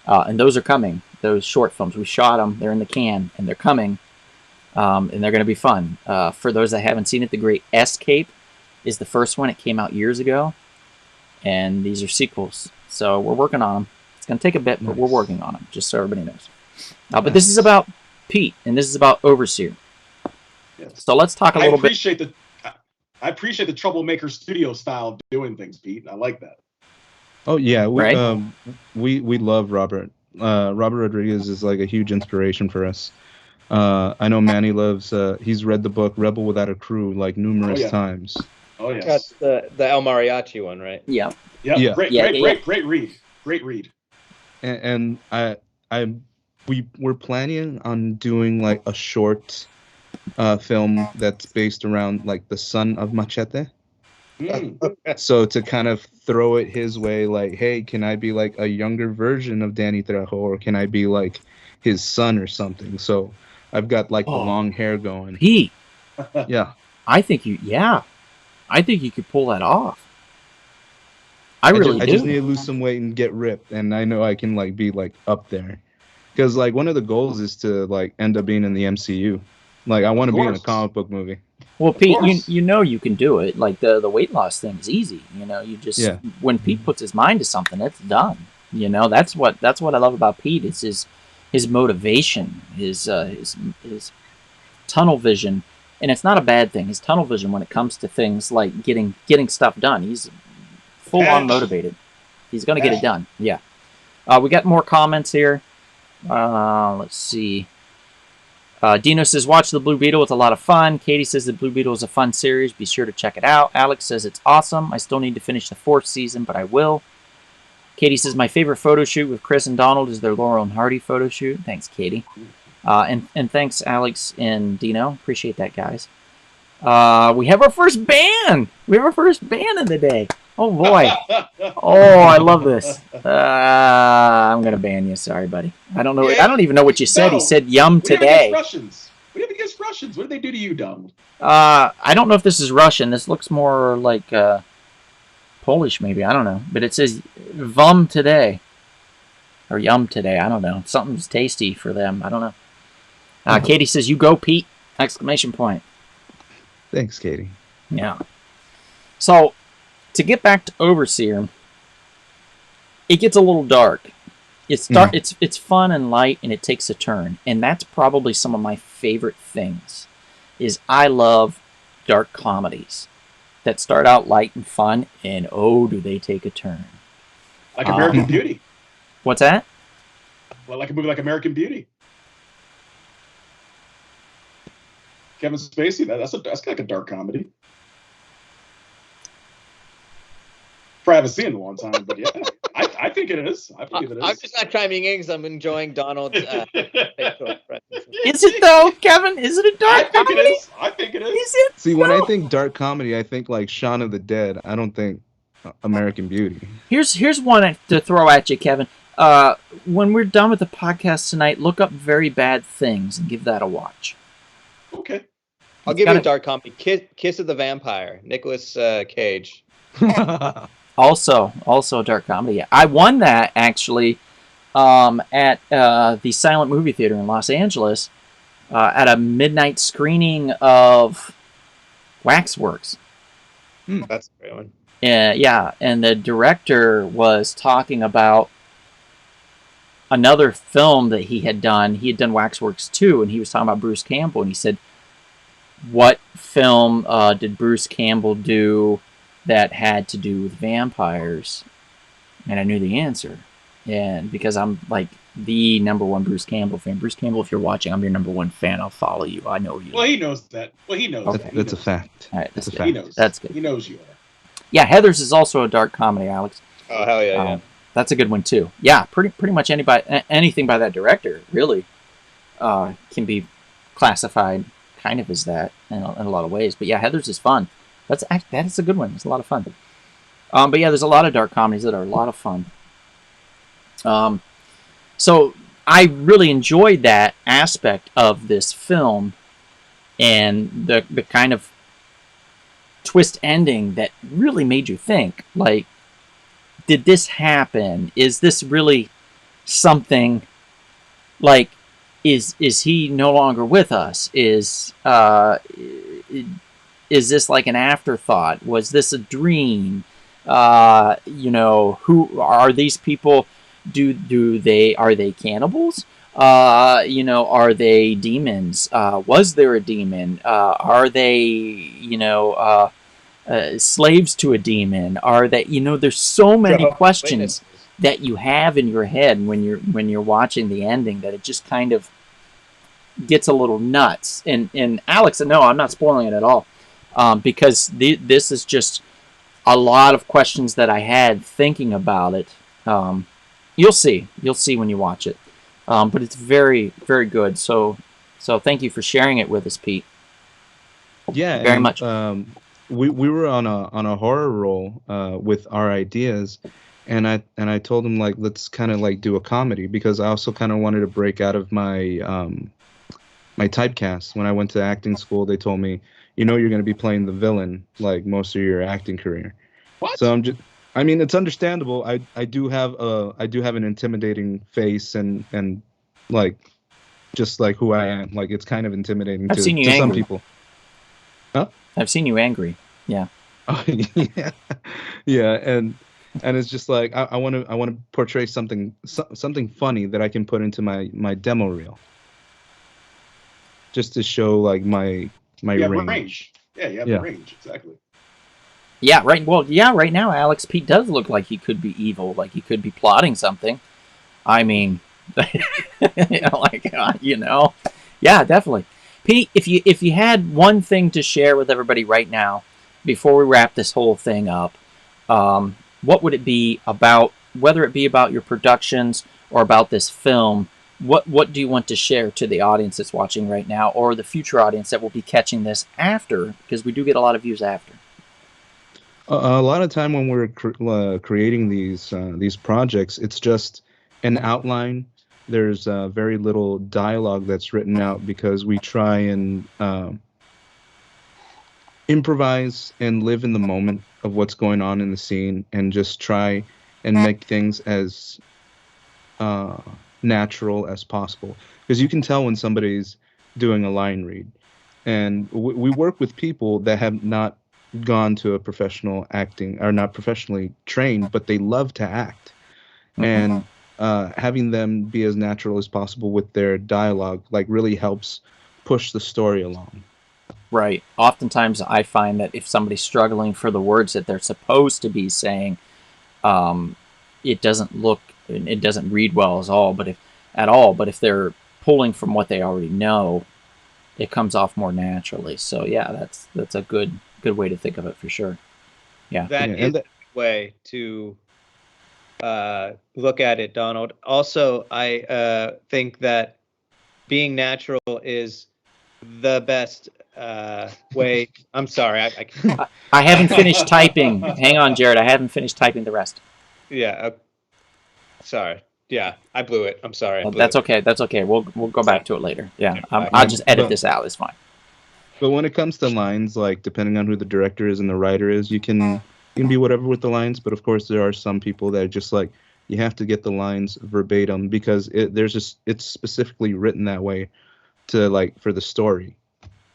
[SPEAKER 1] And those are coming, those short films. We shot them, they're in the can, and they're coming, and they're going to be fun. For those that haven't seen it, The Great Escape is the first one. It came out years ago, and these are sequels. So we're working on them. It's going to take a bit, but we're working on them, just so everybody knows. But this is about Pete, and this is about Overseer.
[SPEAKER 2] Yes.
[SPEAKER 1] So let's talk a little bit.
[SPEAKER 2] I appreciate the Troublemaker studio style of doing things, Pete. I like that.
[SPEAKER 6] Oh yeah,
[SPEAKER 1] Right?
[SPEAKER 6] we love Robert. Robert Rodriguez is like a huge inspiration for us. I know Manny loves. He's read the book Rebel Without a Crew like numerous times.
[SPEAKER 2] Oh yes,
[SPEAKER 3] that's the El Mariachi one, right?
[SPEAKER 1] Yeah.
[SPEAKER 2] Yeah. Great read.
[SPEAKER 6] And we're planning on doing like a short film that's based around like the son of Machete. So to kind of throw it his way, like, hey, can I be like a younger version of Danny Trejo, or can I be like his son or something? So I've got like the long hair going.
[SPEAKER 1] Pete.
[SPEAKER 6] Yeah.
[SPEAKER 1] I think you could pull that off. I
[SPEAKER 6] just need to lose some weight and get ripped, and I know I can like be like up there, because like one of the goals is to like end up being in the MCU. Like I want to be in a comic book movie.
[SPEAKER 1] Well, Pete, you can do it. Like the weight loss thing is easy. You just when Pete puts his mind to something, it's done. That's what I love about Pete. It's his motivation, his tunnel vision, and it's not a bad thing. His tunnel vision when it comes to things like getting stuff done. He's full on motivated. He's gonna get it done. Yeah. We got more comments here. Let's see. Dino says, watch The Blue Beetle. It's a lot of fun. Katie says The Blue Beetle is a fun series. Be sure to check it out. Alex says it's awesome. I still need to finish the 4th season, but I will. Katie says, my favorite photo shoot with Chris and Donald is their Laurel and Hardy photo shoot. Thanks, Katie. And thanks, Alex and Dino. Appreciate that, guys. We have our first band. We have our first band of the day. Oh boy. Oh, I love this. I'm gonna ban you. Sorry, buddy. I don't know. I don't even know what you said.
[SPEAKER 2] No.
[SPEAKER 1] He said "yum"
[SPEAKER 2] What do you have against
[SPEAKER 1] today.
[SPEAKER 2] Russians? What do you have against Russians? What did they do to you, Donald?
[SPEAKER 1] I don't know if this is Russian. This looks more like Polish, maybe. I don't know. But it says "vum today" or "yum today." I don't know. Something's tasty for them. I don't know. Katie says, "You go, Pete!" Exclamation point.
[SPEAKER 6] Thanks, Katie.
[SPEAKER 1] Yeah. So, to get back to Overseer, it gets a little dark. It's dark. It's fun and light, and it takes a turn. And that's probably some of my favorite things. Is I love dark comedies that start out light and fun, and oh, do they take a turn?
[SPEAKER 2] Like American Beauty.
[SPEAKER 1] What's that?
[SPEAKER 2] Well, like a movie like American Beauty. Kevin Spacey. That's like a dark comedy. I haven't seen it in a long time, but yeah, I think it is. I believe it is.
[SPEAKER 3] I'm just not chiming in because I'm enjoying Donald's facial expressions.
[SPEAKER 1] Is it though, Kevin? Is it a dark comedy?
[SPEAKER 2] It is. I think it is.
[SPEAKER 1] Is it?
[SPEAKER 6] See, when I think dark comedy, I think like Shaun of the Dead. I don't think American Beauty.
[SPEAKER 1] Here's one to throw at you, Kevin. When we're done with the podcast tonight, look up Very Bad Things and give that a watch.
[SPEAKER 2] Okay.
[SPEAKER 3] I'll give you a dark comedy. Kiss of the Vampire. Nicolas Cage.
[SPEAKER 1] Also a dark comedy. I won that actually at the Silent Movie Theater in Los Angeles at a midnight screening of Waxworks.
[SPEAKER 3] That's a great one.
[SPEAKER 1] Yeah, and the director was talking about another film that he had done. He had done Waxworks 2, and he was talking about Bruce Campbell, and he said, what film did Bruce Campbell do that had to do with vampires? And I knew the answer. And because I'm like the #1 Bruce Campbell fan. Bruce Campbell, if you're watching, I'm your #1 fan. I'll follow you. I know you.
[SPEAKER 2] Well, he knows that.
[SPEAKER 1] Okay.
[SPEAKER 6] That's a fact.
[SPEAKER 1] All right, that's
[SPEAKER 6] That's a
[SPEAKER 1] good.
[SPEAKER 2] He knows.
[SPEAKER 1] That's good.
[SPEAKER 2] He knows you are.
[SPEAKER 1] Yeah, Heathers is also a dark comedy, Alex.
[SPEAKER 3] Oh, hell yeah.
[SPEAKER 1] That's a good one too. Yeah, pretty much anything by that director really can be classified kind of as that in a lot of ways. But yeah, Heathers is fun. That is a good one. It's a lot of fun. But yeah, there's a lot of dark comedies that are a lot of fun. So I really enjoyed that aspect of this film and the kind of twist ending that really made you think, like, did this happen? Is this really something? Like, is he no longer with us? Is this like an afterthought? Was this a dream? Who are these people? Are they cannibals? Are they demons? Was there a demon? Are they, slaves to a demon? Are they, there's so many questions that you have in your head when you're watching the ending that it just kind of gets a little nuts. And Alex, no, I'm not spoiling it at all, because this is just a lot of questions that I had thinking about it. You'll see when you watch it. But it's very, very good. So thank you for sharing it with us, Pete.
[SPEAKER 6] Yeah,
[SPEAKER 1] very much.
[SPEAKER 6] We were on a horror roll with our ideas, and I told him, like, let's kind of like do a comedy, because I also kind of wanted to break out of my my typecast. When I went to acting school, they told me, you're going to be playing the villain like most of your acting career.
[SPEAKER 2] What?
[SPEAKER 6] So I mean, it's understandable. I do have an intimidating face and like, just like who I am. Like, it's kind of intimidating to some people. Huh?
[SPEAKER 1] I've seen you angry. Yeah.
[SPEAKER 6] Oh, yeah. Yeah, and it's just like I want to portray something funny that I can put into my demo reel, just to show like my range.
[SPEAKER 2] Yeah, you have the range, exactly.
[SPEAKER 1] Yeah, right. Well, yeah, right now, Alex, Pete does look like he could be evil, like he could be plotting something. I mean, yeah, definitely. Pete, if you had one thing to share with everybody right now, before we wrap this whole thing up, what would it be about? Whether it be about your productions or about this film, what do you want to share to the audience that's watching right now, or the future audience that will be catching this after? Because we do get a lot of views after.
[SPEAKER 6] A lot of time when we're creating these projects, it's just an outline. There's very little dialogue that's written out because we try and improvise and live in the moment of what's going on in the scene, and just try and make things as natural as possible. Because you can tell when somebody's doing a line read, and we work with people that have not gone to a professional acting, or not professionally trained, but they love to act. And having them be as natural as possible with their dialogue like really helps push the story along.
[SPEAKER 1] Right. Oftentimes I find that if somebody's struggling for the words that they're supposed to be saying, it doesn't read well at all, but if they're pulling from what they already know, it comes off more naturally. So yeah, that's a good way to think of it for sure. Yeah.
[SPEAKER 3] That is a way to look at it, Donald. Also, I think that being natural is the best way. I'm sorry.
[SPEAKER 1] I haven't finished typing. Hang on, Jared. I haven't finished typing the rest.
[SPEAKER 3] Yeah. Sorry. Yeah, I blew it. I'm sorry.
[SPEAKER 1] That's okay. That's okay. We'll go back to it later. Yeah. I'll just edit this out. It's fine.
[SPEAKER 6] But when it comes to lines, like depending on who the director is and the writer is, you can be whatever with the lines. But of course, there are some people that are just like, you have to get the lines verbatim because it's specifically written that way to like for the story.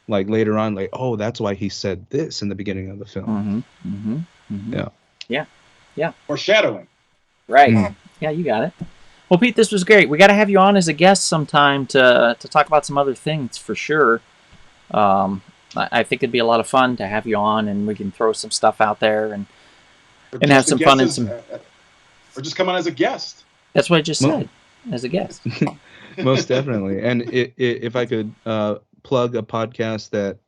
[SPEAKER 6] Like later on, like, oh, that's why he said this in the beginning of the film.
[SPEAKER 1] Yeah.
[SPEAKER 2] Foreshadowing.
[SPEAKER 1] Right. Yeah, you got it. Well, Pete, this was great. We got to have you on as a guest sometime to talk about some other things for sure. I think it'd be a lot of fun to have you on, and we can throw some stuff out there and have some fun and some.
[SPEAKER 2] Or just come on as a guest.
[SPEAKER 1] That's what I just said, as a guest.
[SPEAKER 6] Most definitely. And if I could plug a podcast that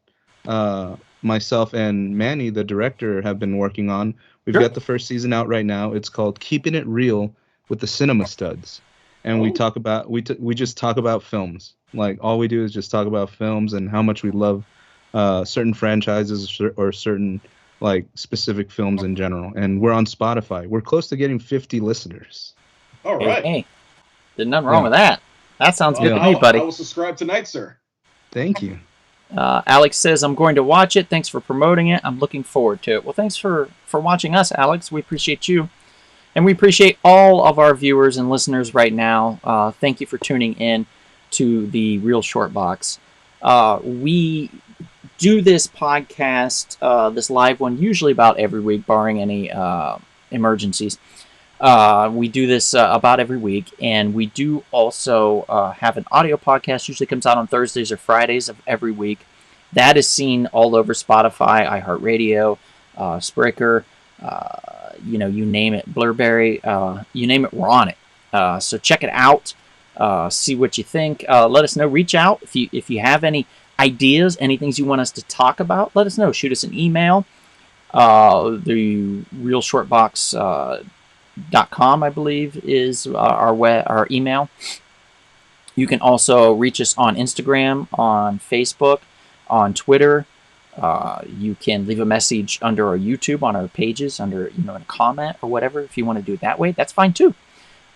[SPEAKER 6] myself and Manny, the director, have been working on. We've got the first season out right now. It's called Keeping It Real with the Cinema Studs, and we talk about we just talk about films. Like all we do is just talk about films and how much we love certain franchises or certain like specific films in general. And we're on Spotify. We're close to getting 50 listeners.
[SPEAKER 2] All right.
[SPEAKER 1] Hey, there's nothing wrong with that. That sounds good to me, buddy.
[SPEAKER 2] I will subscribe tonight, sir.
[SPEAKER 6] Thank you.
[SPEAKER 1] Alex says, I'm going to watch it. Thanks for promoting it. I'm looking forward to it. Well, thanks for watching us, Alex. We appreciate you. And we appreciate all of our viewers and listeners right now. Thank you for tuning in to the Real Short Box. We do this podcast, this live one, usually about every week, barring any emergencies. We do this about every week, and we do also have an audio podcast. Usually comes out on Thursdays or Fridays of every week. That is seen all over Spotify, iHeartRadio, Spreaker, you name it, Blurberry, you name it, we're on it. So check it out, see what you think. Let us know. Reach out if you have any ideas, any things you want us to talk about. Let us know. Shoot us an email. The Real Short Box. .com, I believe, is our email. You can also reach us on Instagram, on Facebook, on Twitter. You can leave a message under our YouTube on our pages, under in a comment or whatever. If you want to do it that way, that's fine too.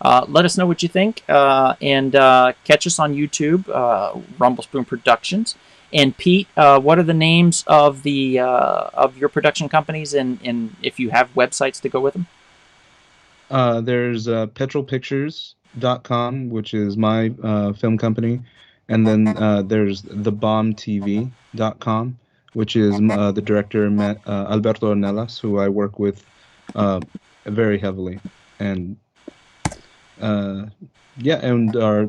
[SPEAKER 1] Let us know what you think, and catch us on YouTube, Rumble Spoon Productions. And Pete, what are the names of the of your production companies, and if you have websites to go with them?
[SPEAKER 6] There's petrolpictures.com, which is my film company. And then there's thebombtv.com, which is the director, Alberto Ornelas, who I work with very heavily. And and our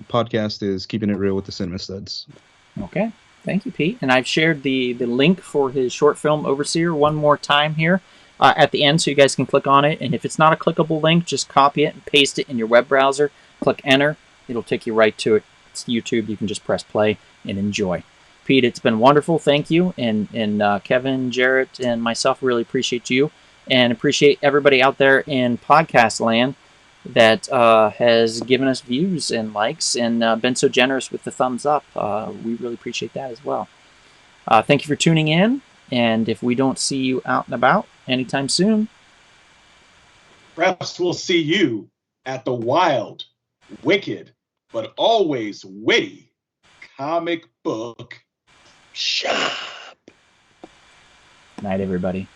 [SPEAKER 6] podcast is Keeping It Real with the Cinema Studs.
[SPEAKER 1] Okay. Thank you, Pete. And I've shared the link for his short film Overseer one more time here. At the end, so you guys can click on it. And if it's not a clickable link, just copy it and paste it in your web browser. Click enter. It'll take you right to it. It's YouTube. You can just press play and enjoy. Pete, it's been wonderful. Thank you. And Kevin, Jarrett, and myself really appreciate you. And appreciate everybody out there in podcast land that has given us views and likes and been so generous with the thumbs up. We really appreciate that as well. Thank you for tuning in. And if we don't see you out and about anytime soon,
[SPEAKER 2] perhaps we'll see you at the wild, wicked, but always witty comic book shop.
[SPEAKER 1] night, everybody.